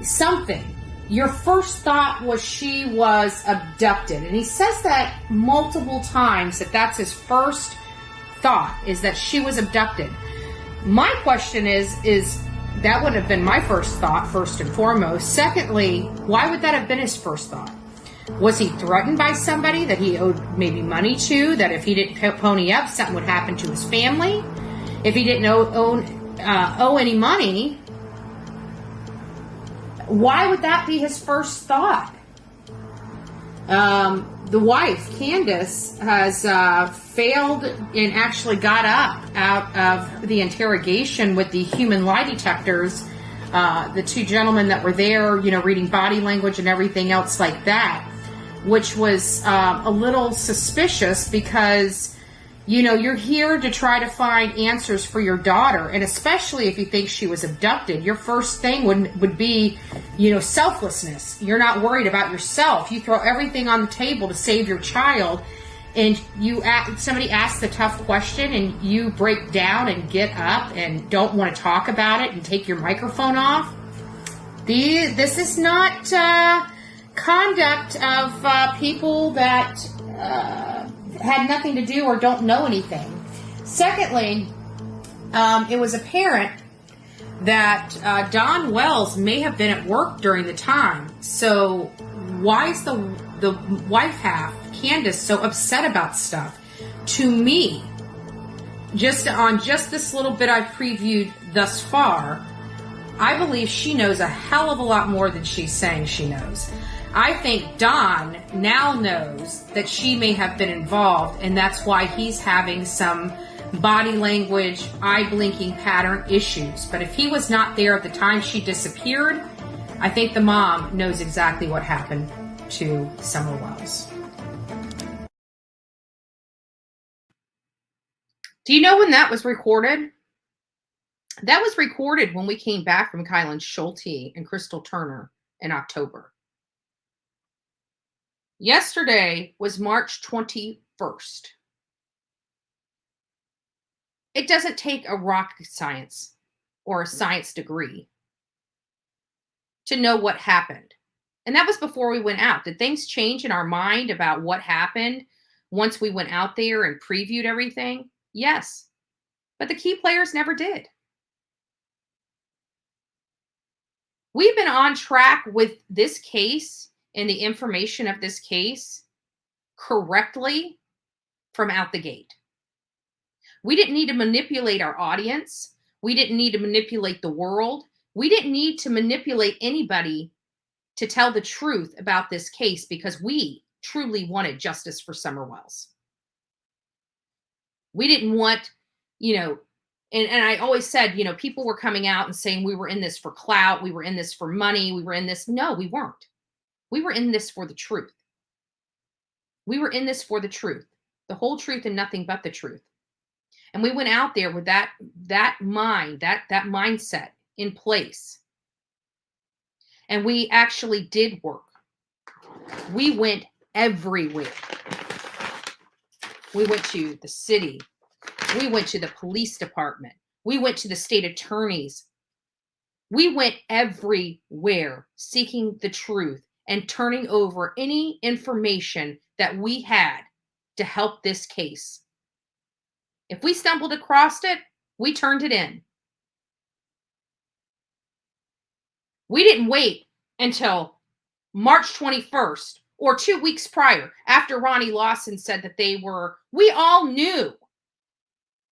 something. Your first thought was she was abducted. And he says that multiple times, that that's his first thought, is that she was abducted. My question is that would have been my first thought, first and foremost. Secondly, why would that have been his first thought? Was he threatened by somebody that he owed maybe money to, that if he didn't pony up, something would happen to his family? If he didn't owe any money, why would that be his first thought? The wife, Candace, has failed and actually got up out of the interrogation with the human lie detectors. The two gentlemen that were there, you know, reading body language and everything else like that, which was a little suspicious because, you know, you're here to try to find answers for your daughter. And especially if you think she was abducted, your first thing would be, you know, selflessness. You're not worried about yourself. You throw everything on the table to save your child. And somebody asks a tough question and you break down and get up and don't want to talk about it and take your microphone off. This is not conduct of people that had nothing to do or don't know anything. Secondly, it was apparent that Don Wells may have been at work during the time. So why is the wife half, Candace, so upset about stuff? To me, just this little bit I've previewed thus far, I believe she knows a hell of a lot more than she's saying she knows. I think Don now knows that she may have been involved, and that's why he's having some body language, eye blinking pattern issues. But if he was not there at the time she disappeared, I think the mom knows exactly what happened to Summer Wells. Do you know when that was recorded? That was recorded when we came back from Kylen Schulte and Crystal Turner in October. Yesterday was March 21st. It doesn't take a rocket science or a science degree to know what happened. And that was before we went out. Did things change in our mind about what happened once we went out there and previewed everything? Yes. But the key players never did. We've been on track with this case and the information of this case correctly from out the gate. We didn't need to manipulate our audience. We didn't need to manipulate the world. We didn't need to manipulate anybody to tell the truth about this case because we truly wanted justice for Summer Wells. We didn't want, you know, and I always said, you know, people were coming out and saying we were in this for clout, we were in this for money, we were in this. No, we weren't. We were in this for the truth. We were in this for the truth, the whole truth and nothing but the truth. And we went out there with that mindset in place. And we actually did work. We went everywhere. We went to the city. We went to the police department. We went to the state attorneys. We went everywhere seeking the truth and turning over any information that we had to help this case. If we stumbled across it, we turned it in. We didn't wait until March 21st or 2 weeks prior after Ronnie Lawson said that we all knew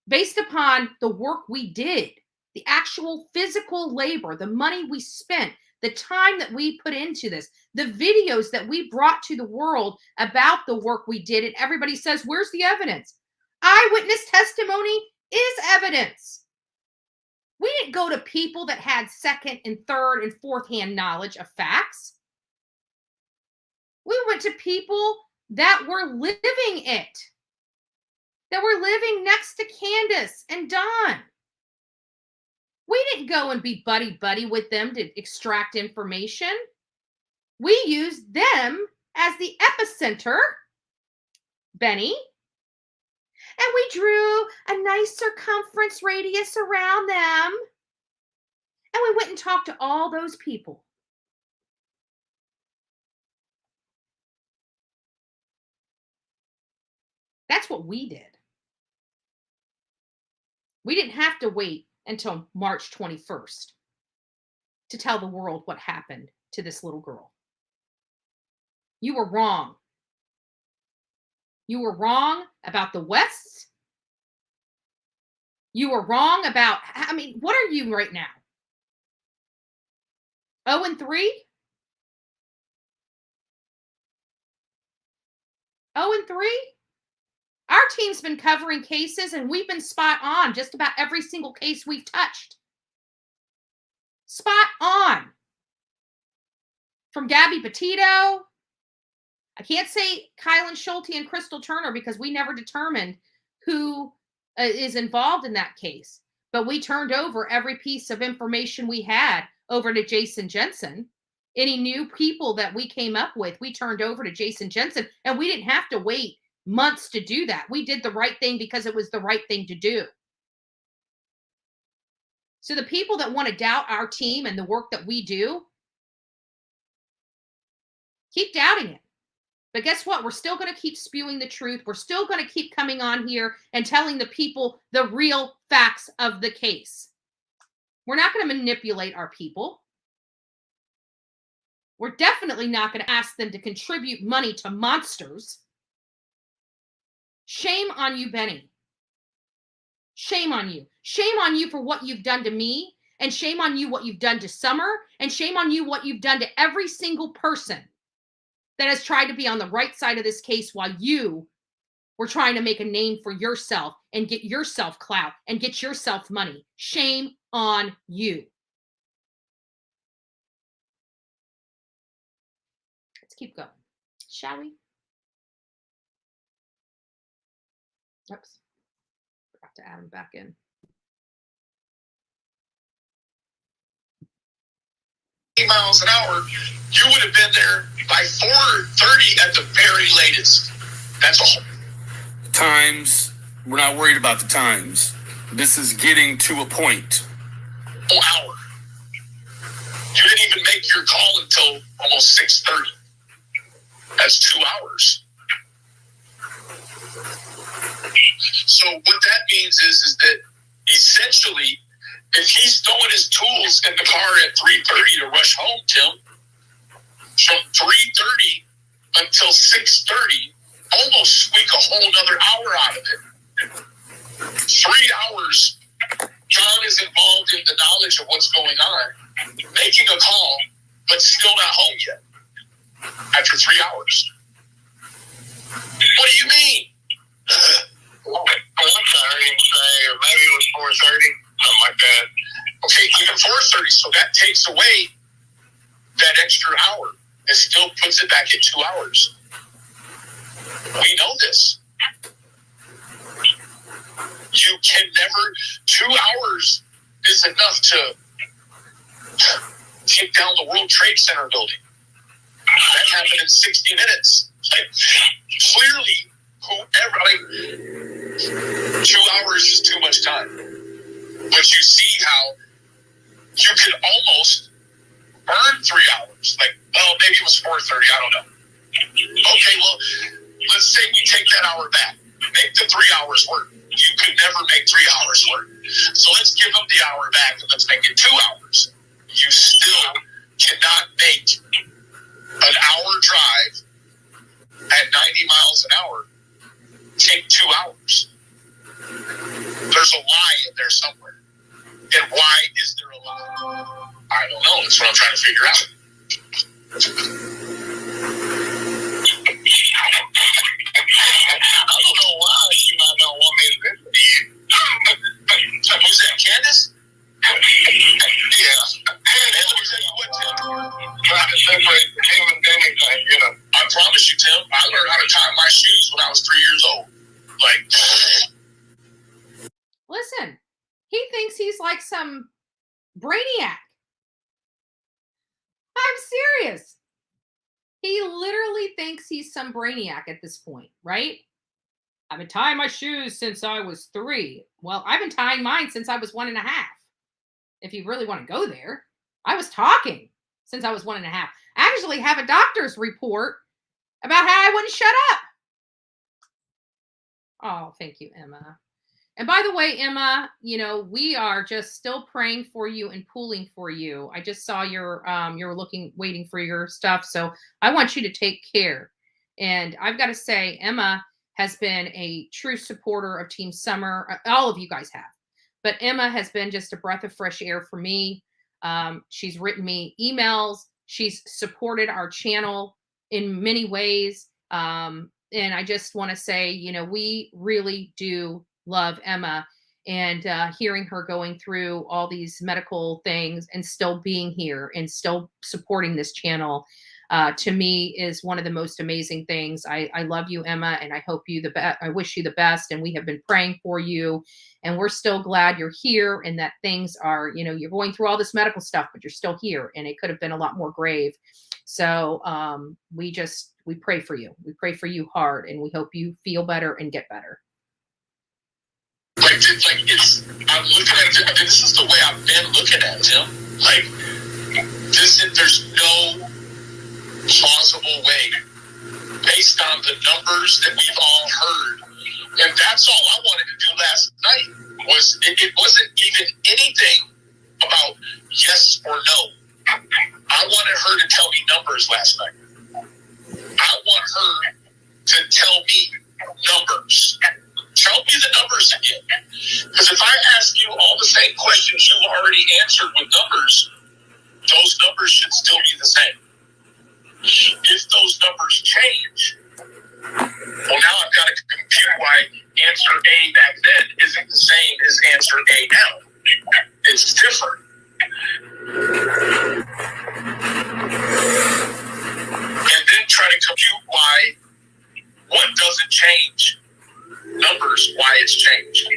based upon the work we did, the actual physical labor, the money we spent, the time that we put into this, the videos that we brought to the world about the work we did. And everybody says, where's the evidence? Eyewitness testimony is evidence. We didn't go to people that had second and third and fourth hand knowledge of facts. We went to people that were living it, that were living next to Candace and Don. We didn't go and be buddy-buddy with them to extract information. We used them as the epicenter, Benny, and we drew a nice circumference radius around them. And we went and talked to all those people. That's what we did. We didn't have to wait until March 21st to tell the world what happened to this little girl. You were wrong. You were wrong about the Wests. You were wrong about, I mean, what are you right now? 0-3? 0-3? Our team's been covering cases and we've been spot on just about every single case we've touched. Spot on. From Gabby Petito. I can't say Kylen Schulte and Crystal Turner because we never determined who is involved in that case. But we turned over every piece of information we had over to Jason Jensen. Any new people that we came up with, we turned over to Jason Jensen. And we didn't have to wait months to do that. We did the right thing because it was the right thing to do. So the people that want to doubt our team and the work that we do, keep doubting it. But guess what? We're still going to keep spewing the truth. We're still going to keep coming on here and telling the people the real facts of the case. We're not going to manipulate our people. We're definitely not going to ask them to contribute money to monsters. Shame on you, Benny. Shame on you. Shame on you for what you've done to me, and shame on you what you've done to Summer, and shame on you what you've done to every single person that has tried to be on the right side of this case while you were trying to make a name for yourself and get yourself clout and get yourself money. Shame on you. Let's keep going, shall we? Oops. Forgot to add him back in. Miles an hour, you would have been there by 4:30 at the very latest. That's all. Times, we're not worried about the times. This is getting to a point. Whole hour. You didn't even make your call until almost 6:30. That's 2 hours. So what that means is that essentially, if he's throwing his tools in the car at 3:30 to rush home, Tim, from 3:30 until 6:30, almost squeak a whole nother hour out of it. 3 hours, John is involved in the knowledge of what's going on, making a call, but still not home yet. After 3 hours. What do you mean? I'm sorry, or maybe it was 4:30, something like that. Okay, even 4:30, so that takes away that extra hour. It still puts it back at 2 hours. We know this. You can never, 2 hours is enough to take down the World Trade Center building. That happened in 60 minutes. Like, clearly, whoever, 2 hours is too much time. But you see how you could almost burn 3 hours. Like, well, maybe it was 4:30, I don't know. Okay, well, let's say we take that hour back. Make the 3 hours work. You could never make 3 hours work. So let's give them the hour back and let's make it 2 hours. You still cannot make an hour drive at 90 miles an hour take 2 hours. There's a lie in there somewhere. And why is there a lie? I don't know. That's what I'm trying to figure out. I don't know why you might not want me to listen to you. Who's that, Candace? Yeah. And let me tell you what, Tim. Trying to separate him and anything, you know. I promise you, Tim, I learned how to tie my shoes when I was 3 years old. Like, Listen, he thinks he's like some brainiac. I'm serious. He literally thinks he's some brainiac at this point, right? I've been tying my shoes since I was 3. Well, I've been tying mine since I was 1.5. If you really want to go there, I was talking since I was 1.5. I actually have a doctor's report about how I wouldn't shut up. Oh, thank you, Emma. And by the way, Emma, you know, we are just still praying for you and pulling for you. I just saw you're waiting for your stuff. So I want you to take care. And I've got to say, Emma has been a true supporter of Team Summer. All of you guys have. But Emma has been just a breath of fresh air for me. She's written me emails. She's supported our channel in many ways. And I just want to say, you know, we really do love Emma, and hearing her going through all these medical things and still being here and still supporting this channel, to me is one of the most amazing things. I love you, Emma, and I hope you the best. I wish you the best, and we have been praying for you, and we're still glad you're here and that things are, you know, you're going through all this medical stuff, but you're still here, and it could have been a lot more grave. So we pray for you. We pray for you hard, and we hope you feel better and get better. I'm looking at it. This is the way I've been looking at it, Tim. Like, there's no plausible way, based on the numbers that we've all heard. And that's all I wanted to do last night. It wasn't even anything about yes or no. I wanted her to tell me numbers last night. I want her to tell me numbers. Tell me the numbers again. Because if I ask you all the same questions you already answered with numbers, those numbers should still be the same. If those numbers change, well, now I've got to compute why answer A back then isn't the same as answer A now. It's different. And then try to compute why what doesn't change. Numbers, why it's changed.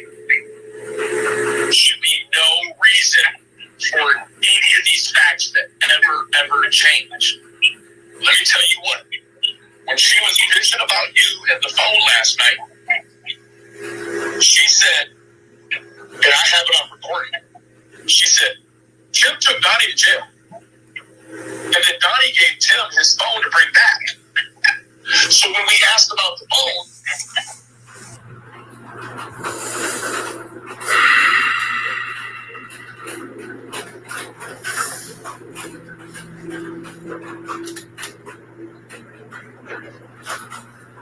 Should be no reason for any of these facts that ever change. Let me tell you what, when she was bitching about you at the phone last night, she said, and I have it on recording, she said, Tim took Donnie to jail. And then Donnie gave Tim his phone to bring back. So when we asked about the phone,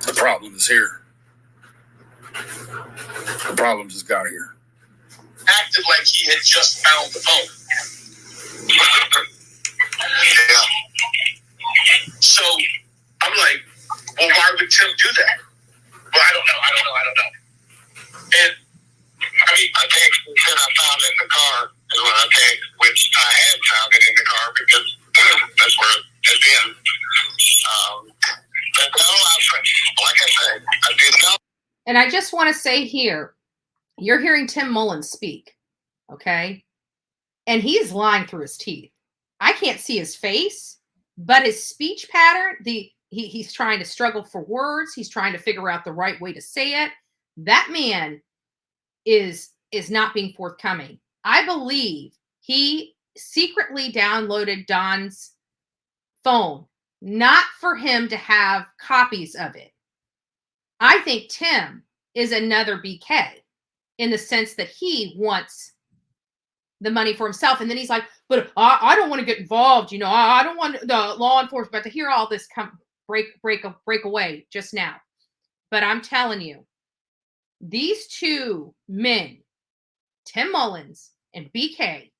The problem is here. The problem just got here. acted like he had just found the phone. Yeah. So I'm like, well, why would Tim do that? Well, I don't know. And I mean, I think he said I found it in the car is what I think, which I had found it in the car because that's where it had been. But no, like I said, I did not. And I just want to say here, you're hearing Tim Mullins speak, okay? And he's lying through his teeth. I can't see his face, but his speech pattern, he's trying to struggle for words. He's trying to figure out the right way to say it. That man is not being forthcoming. I believe he secretly downloaded Don's phone, not for him to have copies of it. I think Tim is another BK in the sense that he wants the money for himself. And then he's like, but I don't want to get involved. You know, I don't want the law enforcement to hear all this break away just now. But I'm telling you, these two men, Tim Mullins and BK,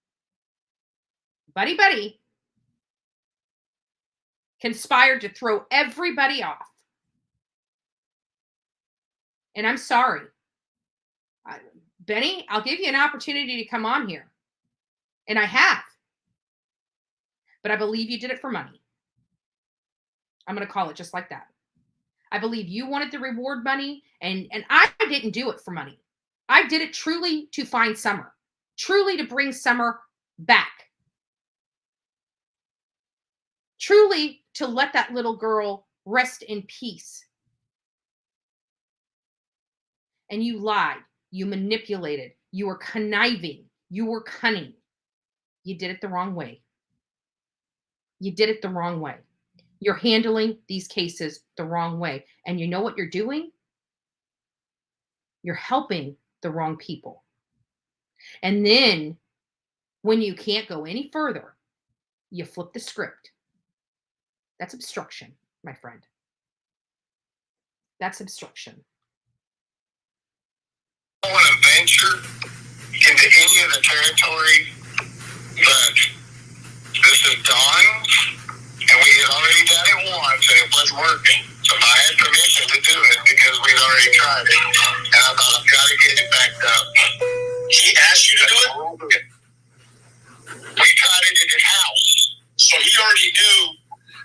buddy, conspired to throw everybody off. And I'm sorry. Benny, I'll give you an opportunity to come on here. And I have. But I believe you did it for money. I'm going to call it just like that. I believe you wanted the reward money, and I didn't do it for money. I did it truly to find Summer, truly to bring Summer back, truly to let that little girl rest in peace. And you lied, you manipulated, you were conniving, you were cunning. You did it the wrong way. You did it the wrong way. You're handling these cases the wrong way. And you know what you're doing? You're helping the wrong people. And then when you can't go any further, you flip the script. That's obstruction, my friend. That's obstruction. I don't want to venture into any of the territory, but this is Dawn's, and we had already done it once, and it wasn't working. So I had permission to do it because we'd already tried it, and I thought, I've got to get it back up. He asked you to do it? We tried it at his house, so he already knew.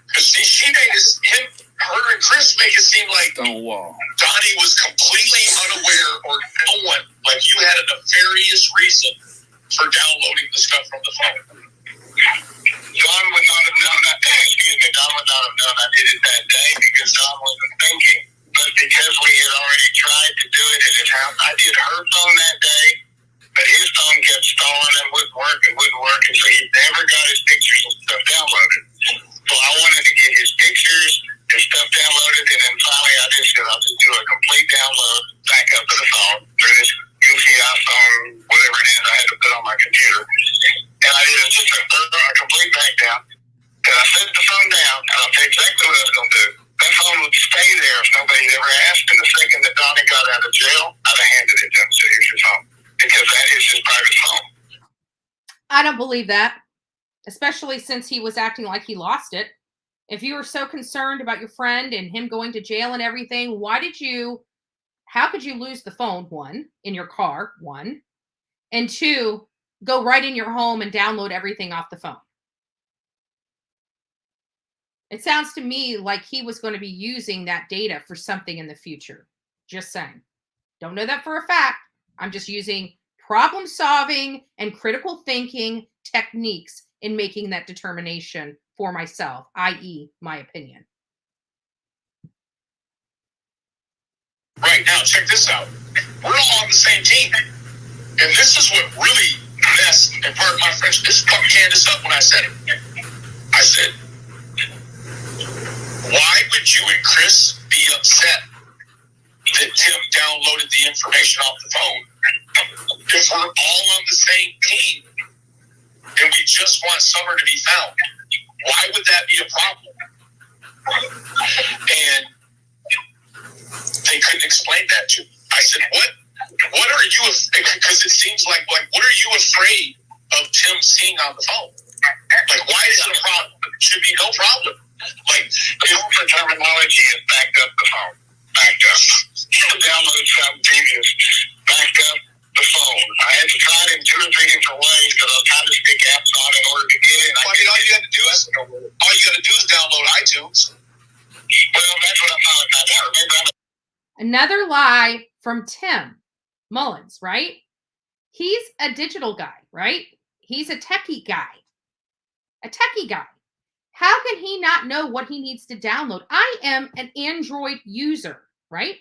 Because she made her and Chris make it seem like Donnie was completely unaware, or no one, like you had a nefarious reason for downloading the stuff from the phone. Don would not have known that. Don would not have known I did it that day because Don wasn't thinking. But because we had already tried to do it at his house, I did her phone that day, but his phone kept stalling and wouldn't work, and so he never got his pictures and stuff downloaded. So I wanted to get his pictures and stuff downloaded, and then finally I just said, I'll just do a complete download back up to the phone through this goofy iPhone, whatever it is I had to put on my computer. And I did just a complete back down. And I set the phone down, and I'll tell you exactly what I was going to do. That phone would stay there if nobody had ever asked. And the second that Donnie got out of jail, I'd have handed it to him. So here's your phone. Because that is his private phone. I don't believe that, especially since he was acting like he lost it. If you were so concerned about your friend and him going to jail and everything, how could you lose the phone, one, in your car, one, and two, go right in your home and download everything off the phone? It sounds to me like he was going to be using that data for something in the future. Just saying. Don't know that for a fact. I'm just using problem solving and critical thinking techniques in making that determination for myself, i.e., my opinion. Right, now check this out. We're all on the same team. And this is what really messed, and pardon my French, this fucked Candace up when I said it. I said, why would you and Chris be upset that Tim downloaded the information off the phone if we're all on the same team and we just want Summer to be found? Why would that be a problem? And they couldn't explain that to me. I said, what are you, because it seems like, what are you afraid of Tim seeing on the phone? Like, why is it a problem? It should be no problem. Like, the terminology is backed up the phone. Backed up. Download some previous. Backed up the phone. I had to try it in 2 or 3 different ways because I was trying to stick apps on in order to get it. All you got to do is download iTunes. Well, that's what I found out. Remember, another lie from Tim Mullins, right? He's a digital guy, right? He's a techie guy. A techie guy. How can he not know what he needs to download? I am an Android user, right?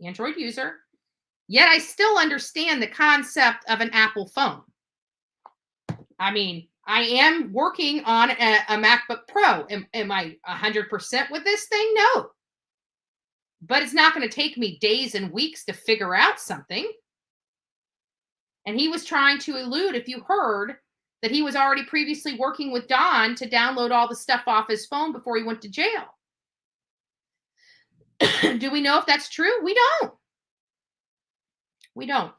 Android user. Yet I still understand the concept of an Apple phone. I mean, I am working on a MacBook Pro. Am I 100% with this thing? No. But it's not going to take me days and weeks to figure out something. And he was trying to elude, if you heard, that he was already previously working with Don to download all the stuff off his phone before he went to jail. Do we know if that's true? We don't. We don't.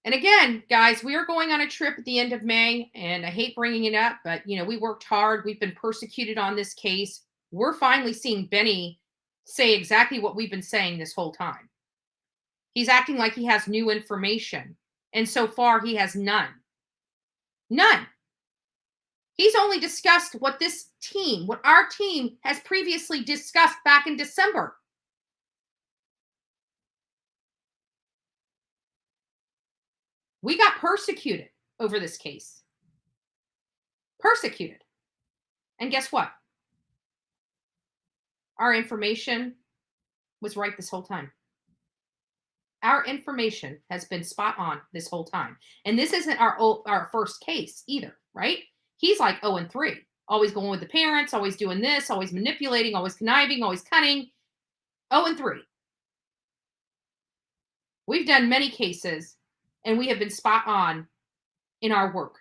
And again, guys, we are going on a trip at the end of May, and I hate bringing it up, but, we worked hard. We've been persecuted on this case. We're finally seeing Benny say exactly what we've been saying this whole time. He's acting like he has new information. And so far, he has none. None. He's only discussed what our team has previously discussed back in December. We got persecuted over this case. Persecuted. And guess what? Our information was right this whole time. Our information has been spot on this whole time. And this isn't our first case either, right? He's like 0-3, always going with the parents, always doing this, always manipulating, always conniving, always cunning. 0-3. We've done many cases, and we have been spot on in our work.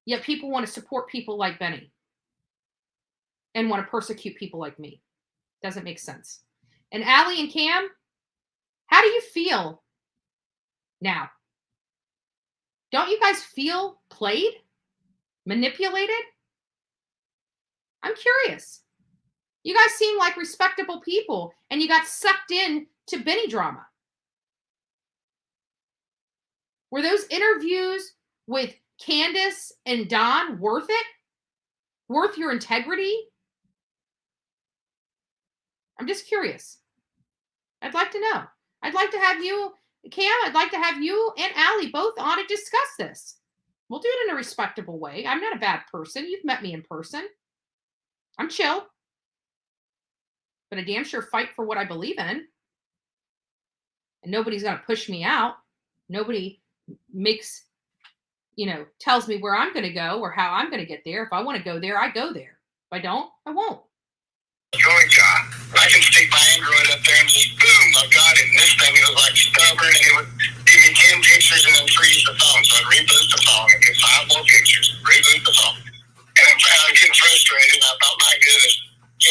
Yet people want to support people like Benny and want to persecute people like me. Doesn't make sense. And Allie and Cam, how do you feel now? Don't you guys feel played? Manipulated? I'm curious. You guys seem like respectable people, and you got sucked in to Benny drama. Were those interviews with Candace and Don worth it? Worth your integrity? I'm just curious. I'd like to know. I'd like to have you, Cam, I'd like to have you and Allie both on to discuss this. We'll do it in a respectable way. I'm not a bad person. You've met me in person. I'm chill. But I damn sure fight for what I believe in. And nobody's going to push me out. Nobody makes, tells me where I'm going to go or how I'm going to get there. If I want to go there, I go there. If I don't, I won't. Going guy. I can stick my Android up there and just boom, I got it. And this thing was like stubborn, and it would give me 10 pictures and then freeze the phone. So I'd reboot the phone and get 5 more pictures, reboot the phone. And then I was getting frustrated, and I thought, my goodness, he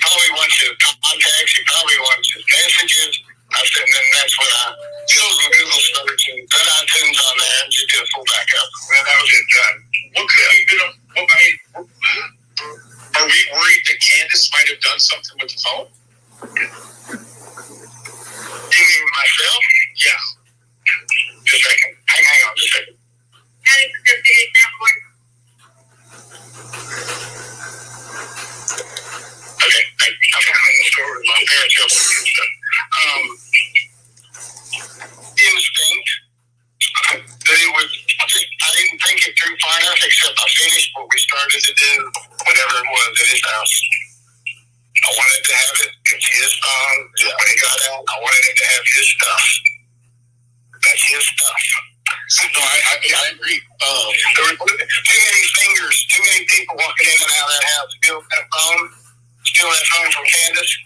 probably wants his contacts, he probably wants his messages. I said, and then that's when I chose the Google search and put iTunes on there and just did a full backup. And that was it done. What could have been are we worried that Candace might have done something with the phone? You mean myself? Yeah. Just a second. Hang on just a second. Okay, I'm in the store with my parents helping me and stuff. Instinct. That it was I didn't think it through far enough, except I finished what we started to do, whatever it was at his house. I wanted to have it. It's his phone. When he got out, I wanted him to have his stuff. That's his stuff. No, I agree. There were too many fingers, too many people walking in and out of that house to steal that phone from Candace.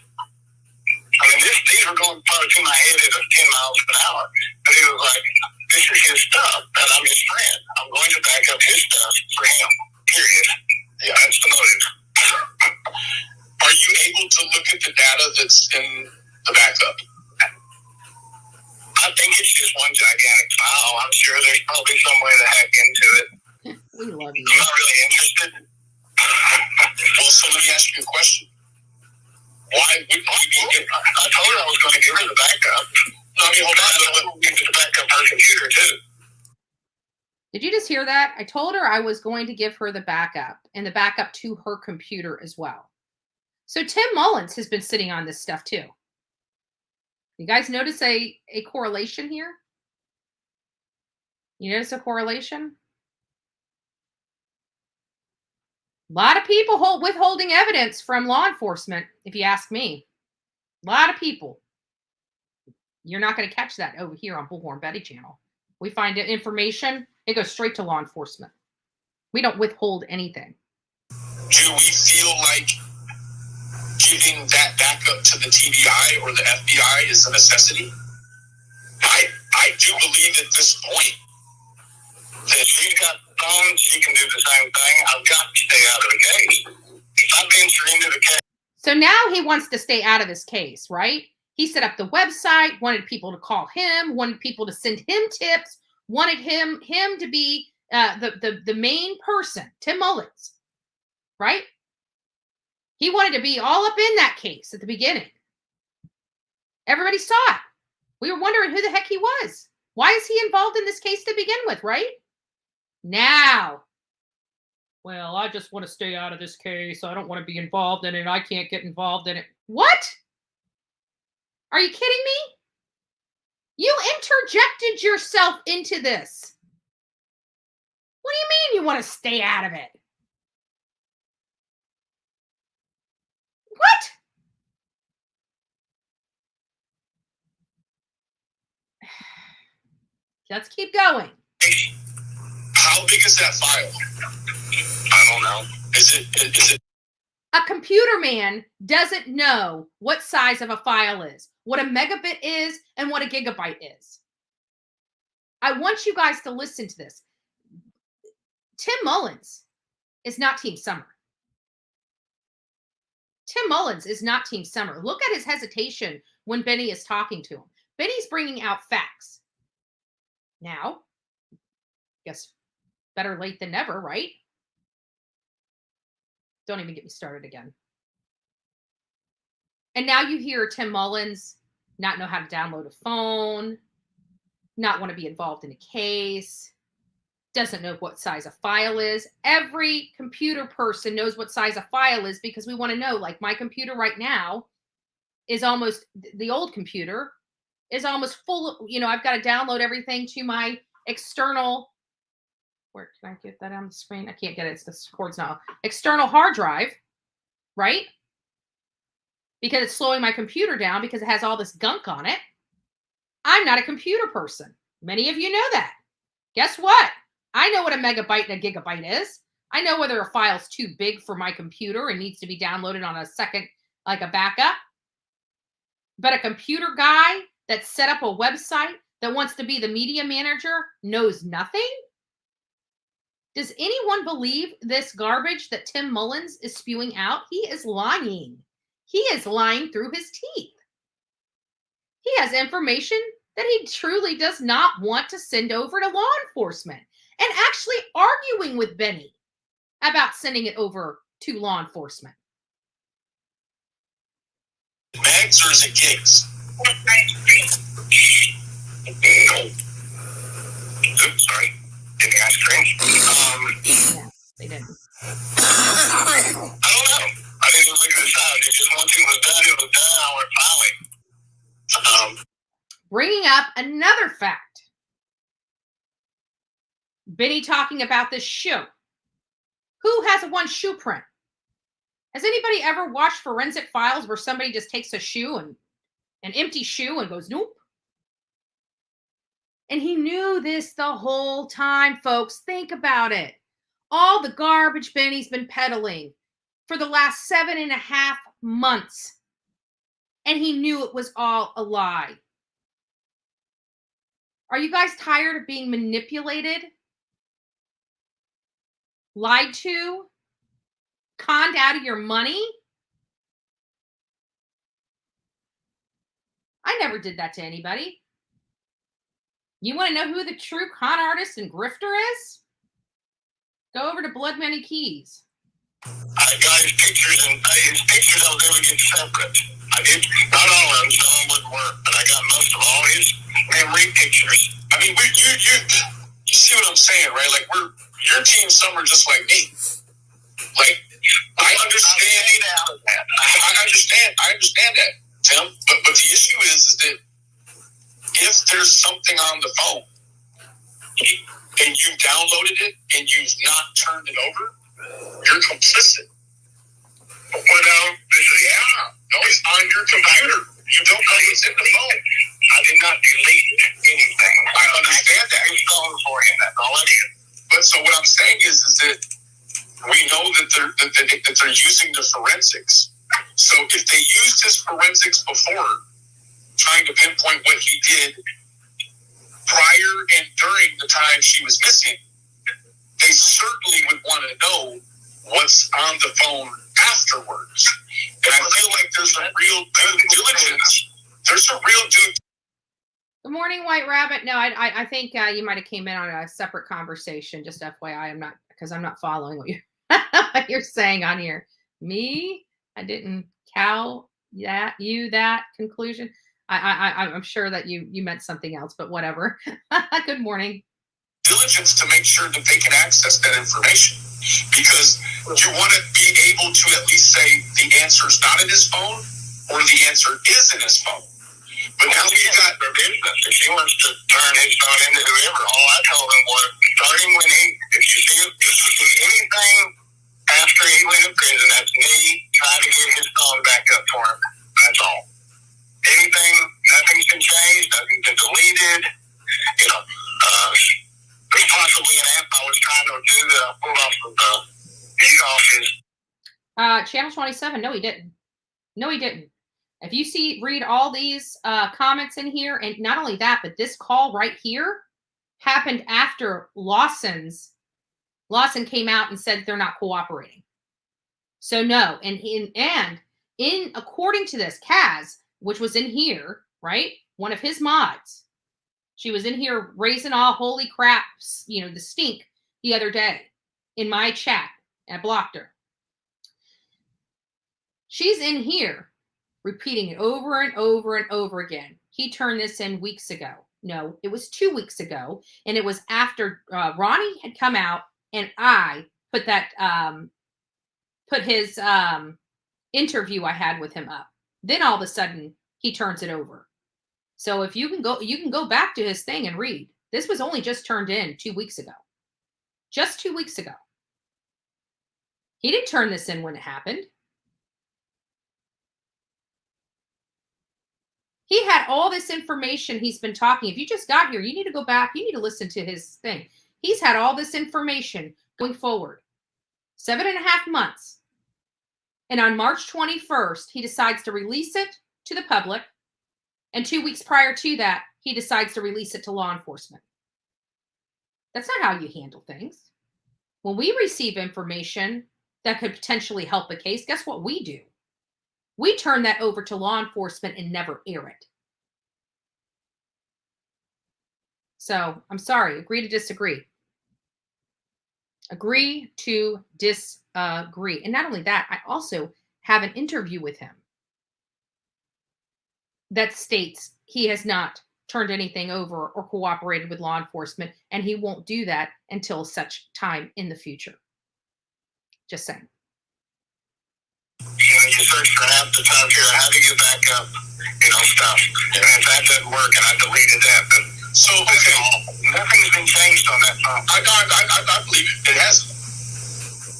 I mean, these were going probably through my head at 10 miles an hour. But he was like, this is his stuff, and I'm his friend. I'm going to back up his stuff for him, period. Yeah, that's the motive. Are you able to look at the data that's in the backup? I think it's just one gigantic file. I'm sure there's probably some way to hack into it. We love you. I'm not really interested. Well, so let me ask you a question. Why would you I told her I was going to give her the backup. I mean, hold on, I'll give her the backup her computer too. Did you just hear that? I told her I was going to give her the backup and the backup to her computer as well. So Tim Mullins has been sitting on this stuff too. You guys notice a correlation here? You notice a correlation? A lot of people withholding evidence from law enforcement, if you ask me. A lot of people. You're not going to catch that over here on Bullhorn Betty channel. We find information, it goes straight to law enforcement. We don't withhold anything. Do we feel like giving that backup to the TBI or the FBI is a necessity? I do believe at this point that she's got phones, she can do the same thing. I've got to stay out of the case. If I venture into the case. So now he wants to stay out of this case, right? He set up the website, wanted people to call him, wanted people to send him tips, wanted him to be the main person, Tim Mullins, right? He wanted to be all up in that case at the beginning. Everybody saw it. We were wondering who the heck he was. Why is he involved in this case to begin with, right? Now, well, I just want to stay out of this case. I don't want to be involved in it. I can't get involved in it. What? Are you kidding me? You interjected yourself into this. What do you mean you want to stay out of it? What? Let's keep going. How big is that file? I don't know. Is it? A computer man doesn't know what size of a file is, what a megabit is, and what a gigabyte is. I want you guys to listen to this. Tim Mullins is not Team Summer. Tim Mullins is not Team Summer. Look at his hesitation when Benny is talking to him. Benny's bringing out facts. Now, guess better late than never, right? Don't even get me started again. And now you hear Tim Mullins not know how to download a phone, not want to be involved in a case, doesn't know what size a file is. Every computer person knows what size a file is because we want to know, like my computer right now is almost, the old computer is almost full of, I've got to download everything to my external, where can I get that on the screen? I can't get it. It's the cord's now. External hard drive, right? Because it's slowing my computer down because it has all this gunk on it. I'm not a computer person. Many of you know that. Guess what? I know what a megabyte and a gigabyte is. I know whether a file's too big for my computer and needs to be downloaded on a second, like a backup. But a computer guy that set up a website that wants to be the media manager knows nothing? Does anyone believe this garbage that Tim Mullins is spewing out? He is lying. He is lying through his teeth. He has information that he truly does not want to send over to law enforcement, and actually arguing with Benny about sending it over to law enforcement. Mags or is it gigs? Oops, sorry. Didn't ask Chris. Yeah, they didn't. I don't know. I didn't even look at this out. It's just one thing was done. It was done. Now we're filing. Bringing up another fact. Benny talking about this shoe. Who has a one shoe print? Has anybody ever watched forensic files where somebody just takes a shoe and an empty shoe and goes, nope? And he knew this the whole time, folks. Think about it. All the garbage Benny's been peddling for the last 7.5 months. And he knew it was all a lie. Are you guys tired of being manipulated? Lied to? Conned out of your money? I never did that to anybody. You want to know who the true con artist and grifter is? Go over to Blood Money Keyz. I got his pictures, and his pictures I was able to get separate. I did, not all of them, some of them wouldn't work, but I got most of all his memory pictures. I mean, you see what I'm saying, right? Like, you're Team Summer just like me. Like, I understand that. I understand that, Tim. But the issue is that if there's something on the phone and you downloaded it and you've not turned it over, you're complicit. Well, no, it's on your computer. You don't know it's in the phone. I did not delete anything. I understand that. It's gone for him. That's all I did. But so what I'm saying is that we know that they're using the forensics. So if they used his forensics before, trying to pinpoint what he did prior and during the time she was missing, they certainly would want to know what's on the phone afterwards. And I feel like there's a real due diligence. There's a real due. Good morning, White Rabbit. No, I think you might have came in on a separate conversation. Just FYI, I'm not following what you're saying on here. Me, I didn't cow that conclusion. I'm sure that you meant something else, but whatever. Good morning. Diligence to make sure that they can access that information, because you want to be able to at least say the answer is not in his phone or the answer is in his phone. But now you got their business. If he wants to turn his phone into whoever, all I told him was, starting when if you see anything after he went to prison, that's me trying to get his phone back up for him. That's all. Anything, nothing's been changed, nothing's been deleted. You know, there's possibly an app I was trying to do pull off his. Channel 27. No, he didn't. No, he didn't. If you read all these comments in here, and not only that, but this call right here happened after Lawson came out and said they're not cooperating. So no, and according to this, Keyz, which was in here, right? One of his mods, she was in here raising all holy craps, the stink the other day in my chat. I blocked her. She's in here repeating it over and over and over again. He turned this in weeks ago. No, it was 2 weeks ago. And it was after Ronnie had come out and I put his interview I had with him up. Then all of a sudden he turns it over. So if you can go back to his thing and read. This was only just turned in 2 weeks ago. Just 2 weeks ago. He didn't turn this in when it happened. He had all this information he's been talking. If you just got here, you need to go back. You need to listen to his thing. He's had all this information going forward. 7.5 months. And on March 21st, he decides to release it to the public. And 2 weeks prior to that, he decides to release it to law enforcement. That's not how you handle things. When we receive information that could potentially help a case, guess what we do? We turn that over to law enforcement and never air it. So I'm sorry, agree to disagree. Agree to disagree. And not only that, I also have an interview with him that states he has not turned anything over or cooperated with law enforcement, and he won't do that until such time in the future. Just saying. You search for half the time here, how do you back up, stuff. And if that doesn't work, and I deleted that, but so, okay, nothing's been changed on that phone. I believe it hasn't.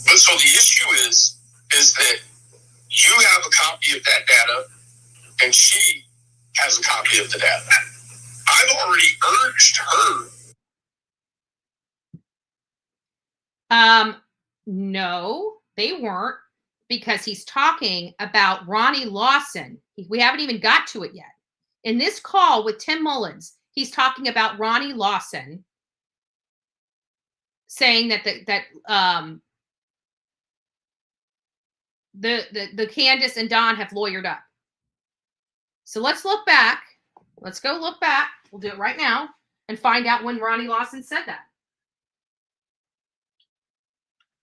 But so the issue is that you have a copy of that data, and she has a copy of the data. I've already urged her. No, they weren't, because he's talking about Ronnie Lawson. We haven't even got to it yet. In this call with Tim Mullins, he's talking about Ronnie Lawson, saying that the Candace and Don have lawyered up. So let's look back. Let's go look back. We'll do it right now and find out when Ronnie Lawson said that.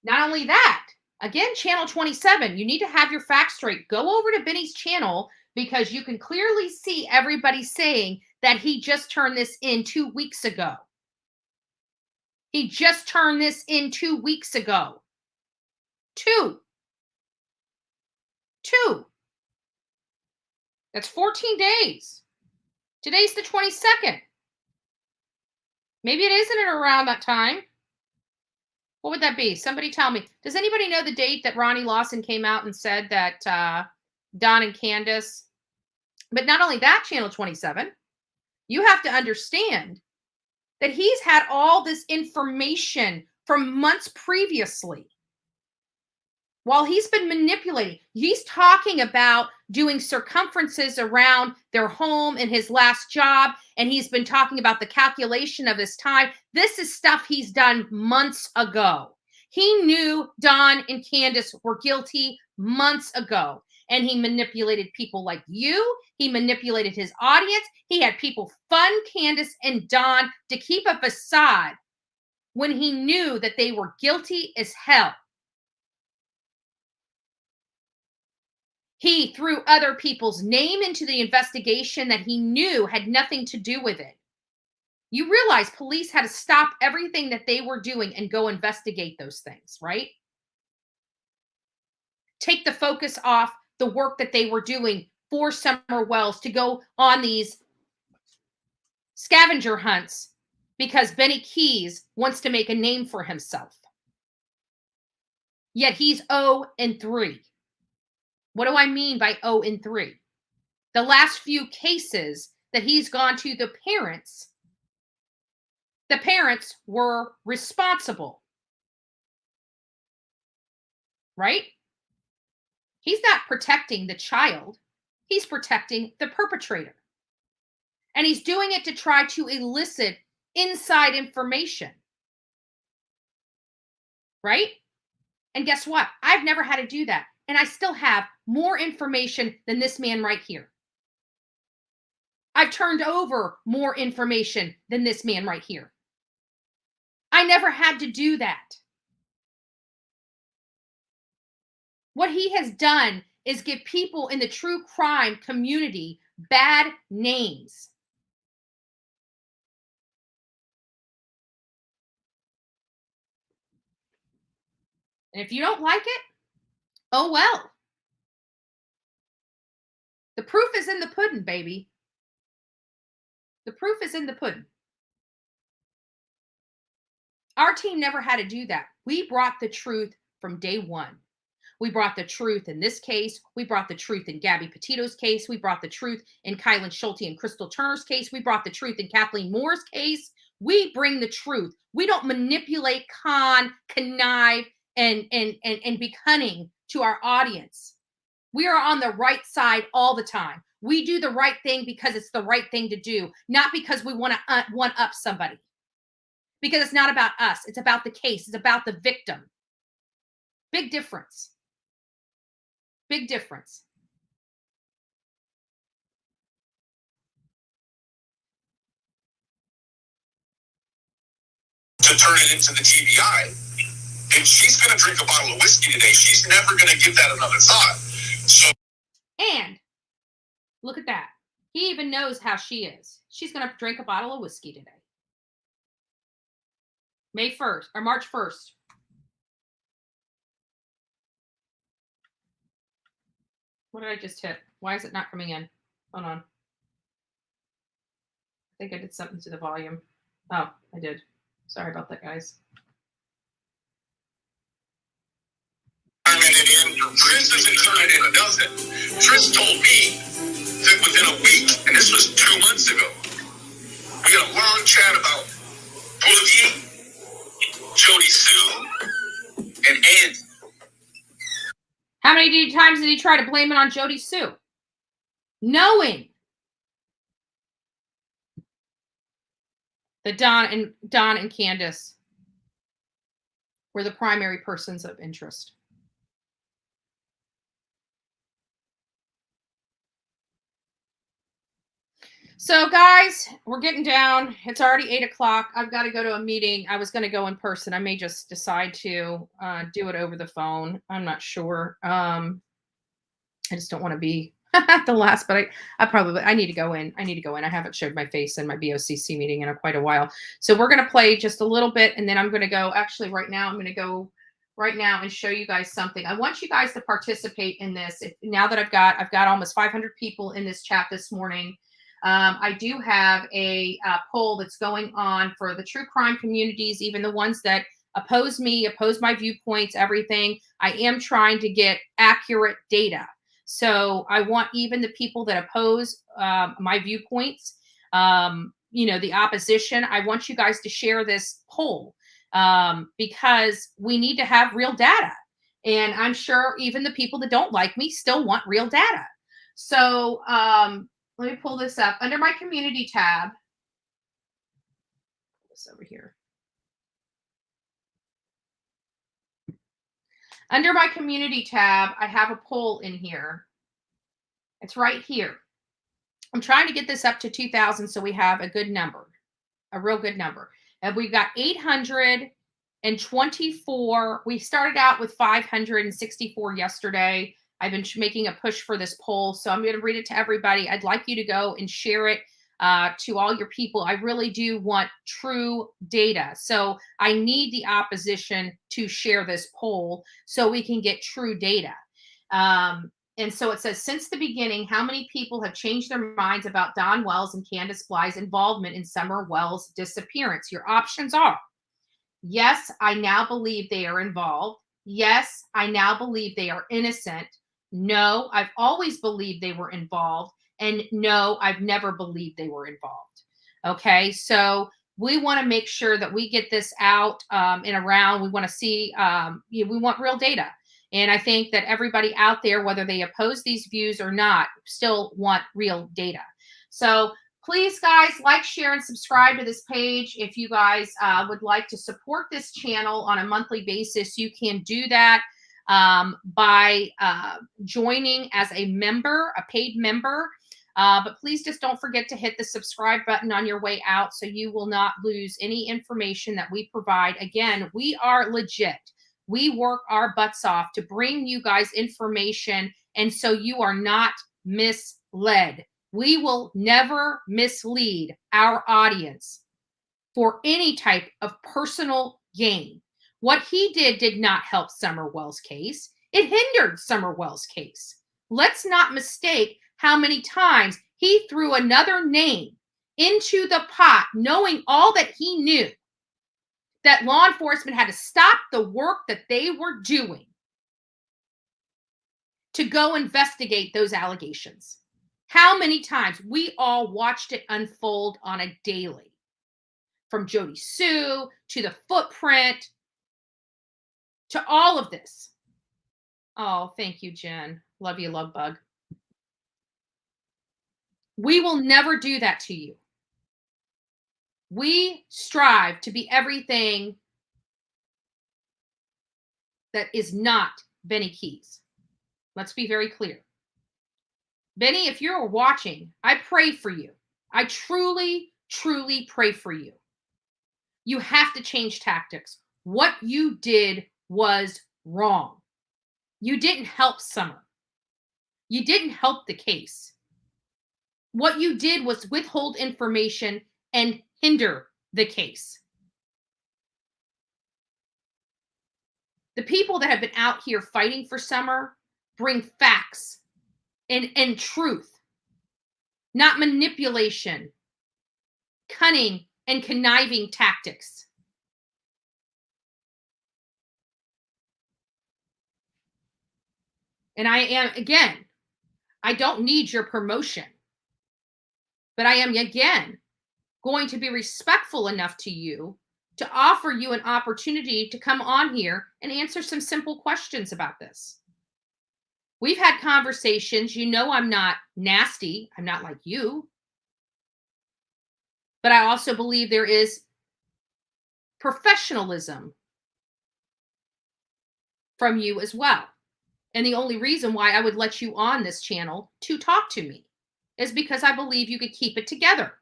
Not only that, again, channel 27, you need to have your facts straight. Go over to Benny's channel, because you can clearly see everybody saying that he just turned this in 2 weeks ago. He just turned this in 2 weeks ago. Two. That's 14 days. Today's the 22nd. Maybe it isn't around that time. What would that be? Somebody tell me. Does anybody know the date that Ronnie Lawson came out and said that Don and Candace? But not only that, channel 27, you have to understand that he's had all this information from months previously. While he's been manipulating, he's talking about doing circumferences around their home and his last job, and he's been talking about the calculation of his time. This is stuff he's done months ago. He knew Don and Candace were guilty months ago, and he manipulated people like you. He manipulated his audience. He had people fund Candace and Don to keep a facade when he knew that they were guilty as hell. He threw other people's name into the investigation that he knew had nothing to do with it. You realize police had to stop everything that they were doing and go investigate those things, right? Take the focus off the work that they were doing for Summer Wells to go on these scavenger hunts because Benny Keyz wants to make a name for himself. Yet he's 0-3. What do I mean by 0-3? The last few cases that he's gone to the parents were responsible. Right? He's not protecting the child. He's protecting the perpetrator. And he's doing it to try to elicit inside information. Right? And guess what? I've never had to do that. And I still have more information than this man right here. I've turned over more information than this man right here. I never had to do that. What he has done is give people in the true crime community bad names. And if you don't like it, oh well. The proof is in the pudding, baby. The proof is in the pudding. Our team never had to do that. We brought the truth from day one. We brought the truth in this case. We brought the truth in Gabby Petito's case. We brought the truth in Kylen Schulte and Crystal Turner's case. We brought the truth in Kathleen Moore's case. We bring the truth. We don't manipulate, connive, and be cunning to our audience. We are on the right side all the time. We do the right thing because it's the right thing to do, not because we want to one-up somebody. Because it's not about us. It's about the case. It's about the victim. Big difference. Big difference. To turn it into the TBI, and she's going to drink a bottle of whiskey today. She's never going to give that another thought. So, and look at that. He even knows how she is. She's going to drink a bottle of whiskey today. May 1st or March 1st. What did I just hit? Why is it not coming in? Hold on. I think I did something to the volume. Oh, I did. Sorry about that, guys. Chris doesn't turn it in, does it? Chris told me that within a week, and this was 2 months ago, we had a long chat about Boogie, Jody Sue, and Andy. How many times did he try to blame it on Jody Sue? Knowing that Don and Candace were the primary persons of interest. So, guys, we're getting down. It's already 8 o'clock. I've got to go to a meeting. I was going to go in person. I may just decide to do it over the phone. I'm not sure. I just don't want to be the last, but I need to go in. I haven't showed my face in my BOCC meeting in quite a while. So we're going to play just a little bit, and then I'm going to go. Actually, right now, I'm going to go right now and show you guys something. I want you guys to participate in this. Now that I've got almost 500 people in this chat this morning. I do have a poll that's going on for the true crime communities, even the ones that oppose me, oppose my viewpoints, everything. I am trying to get accurate data. So I want even the people that oppose my viewpoints, the opposition, I want you guys to share this poll because we need to have real data. And I'm sure even the people that don't like me still want real data. So, let me pull this up under my community tab. Pull this over here. Under my community tab, I have a poll in here. It's right here. I'm trying to get this up to 2,000 so we have a good number, a real good number. And we've got 824. We started out with 564 yesterday. I've been making a push for this poll, so I'm going to read it to everybody. I'd like you to go and share it to all your people. I really do want true data. So I need the opposition to share this poll so we can get true data. And so it says, since the beginning, how many people have changed their minds about Don Wells and Candace Bly's involvement in Summer Wells' disappearance? Your options are, yes, I now believe they are involved. Yes, I now believe they are innocent. No, I've always believed they were involved. And no, I've never believed they were involved. Okay, so we want to make sure that we get this out and around. We want to see, we want real data. And I think that everybody out there, whether they oppose these views or not, still want real data. So please, guys, like, share, and subscribe to this page. If you guys would like to support this channel on a monthly basis, you can do that by joining as a member, a paid member. But please just don't forget to hit the subscribe button on your way out so you will not lose any information that we provide. Again, we are legit. We work our butts off to bring you guys information, and so you are not misled. We will never mislead our audience for any type of personal gain. What he did not help Summer Wells' case. It hindered Summer Wells' case. Let's not mistake how many times he threw another name into the pot, knowing all that he knew, that law enforcement had to stop the work that they were doing to go investigate those allegations. How many times we all watched it unfold on a daily, from Jody Sue to the footprint to all of this. Oh, thank you, Jen. Love you, love bug. We will never do that to you. We strive to be everything that is not Benny Keyz. Let's be very clear. Benny, if you're watching, I pray for you. I truly, truly pray for you. You have to change tactics. What you did was wrong. You didn't help Summer. You didn't help the case. What you did was withhold information and hinder the case. The people that have been out here fighting for Summer bring facts and truth, not manipulation, cunning, and conniving tactics. And I am, again, I don't need your promotion, but I am, again, going to be respectful enough to you to offer you an opportunity to come on here and answer some simple questions about this. We've had conversations. You know, I'm not nasty. I'm not like you. But I also believe there is professionalism from you as well. And the only reason why I would let you on this channel to talk to me is because I believe you could keep it together.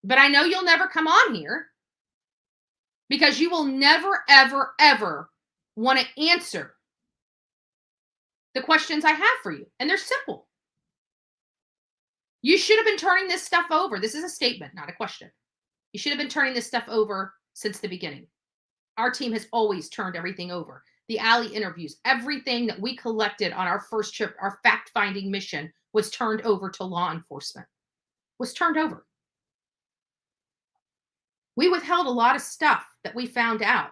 But I know you'll never come on here because you will never, ever, ever want to answer the questions I have for you. And they're simple. You should have been turning this stuff over. This is a statement, not a question. You should have been turning this stuff over since the beginning. Our team has always turned everything over. The alley interviews, everything that we collected on our first trip, our fact-finding mission, was turned over to law enforcement. Was turned over. We withheld a lot of stuff that we found out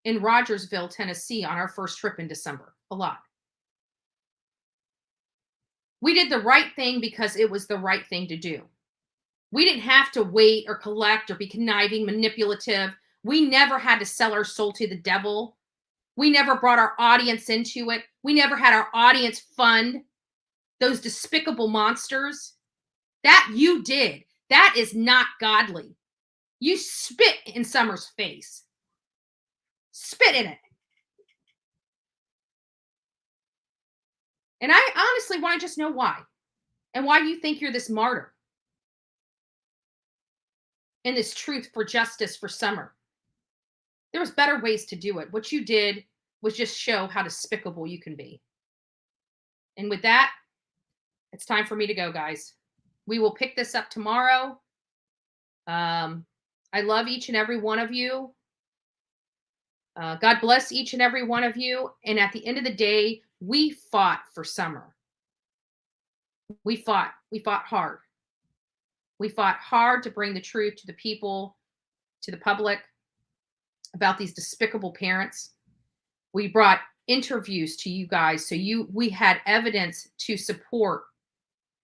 in Rogersville, Tennessee on our first trip in December. A lot. We did the right thing because it was the right thing to do. We didn't have to wait or collect or be conniving, manipulative. We never had to sell our soul to the devil. We never brought our audience into it. We never had our audience fund those despicable monsters. That you did. That is not godly. You spit in Summer's face. Spit in it. And I honestly want to just know why. And why you think you're this martyr. And this truth for justice for Summer. There was better ways to do it. What you did was just show how despicable you can be. And with that, it's time for me to go, guys. We will pick this up tomorrow. I love each and every one of you. God bless each and every one of you. And at the end of the day, we fought for Summer. We fought hard. We fought hard to bring the truth to the people, to the public, about these despicable parents. We brought interviews to you guys so we had evidence to support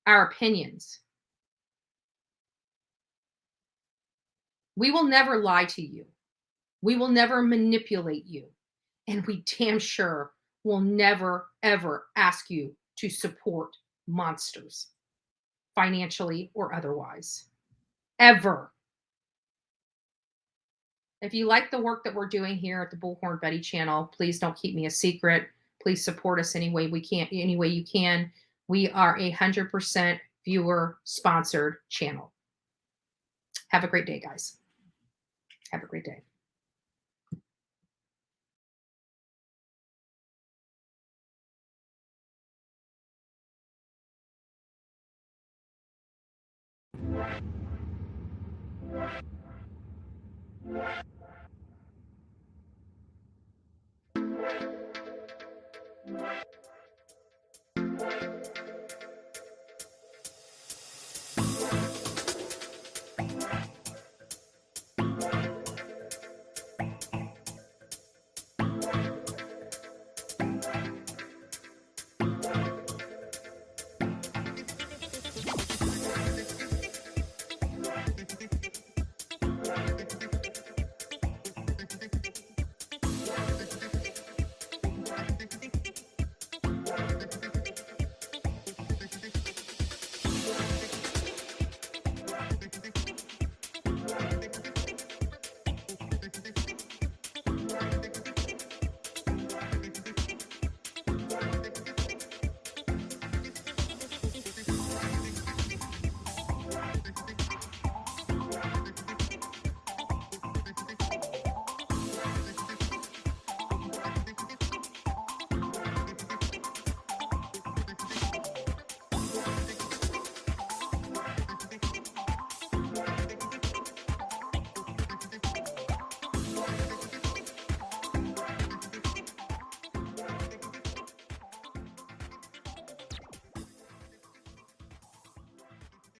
our opinions. We will never lie to you. We will never manipulate you. And we damn sure will never, ever ask you to support monsters, financially or otherwise. Ever. If you like the work that we're doing here at the Bullhorn Betty channel, please don't keep me a secret. Please support us any way you can. We are 100% viewer sponsored channel. Have a great day, guys. Have a great day.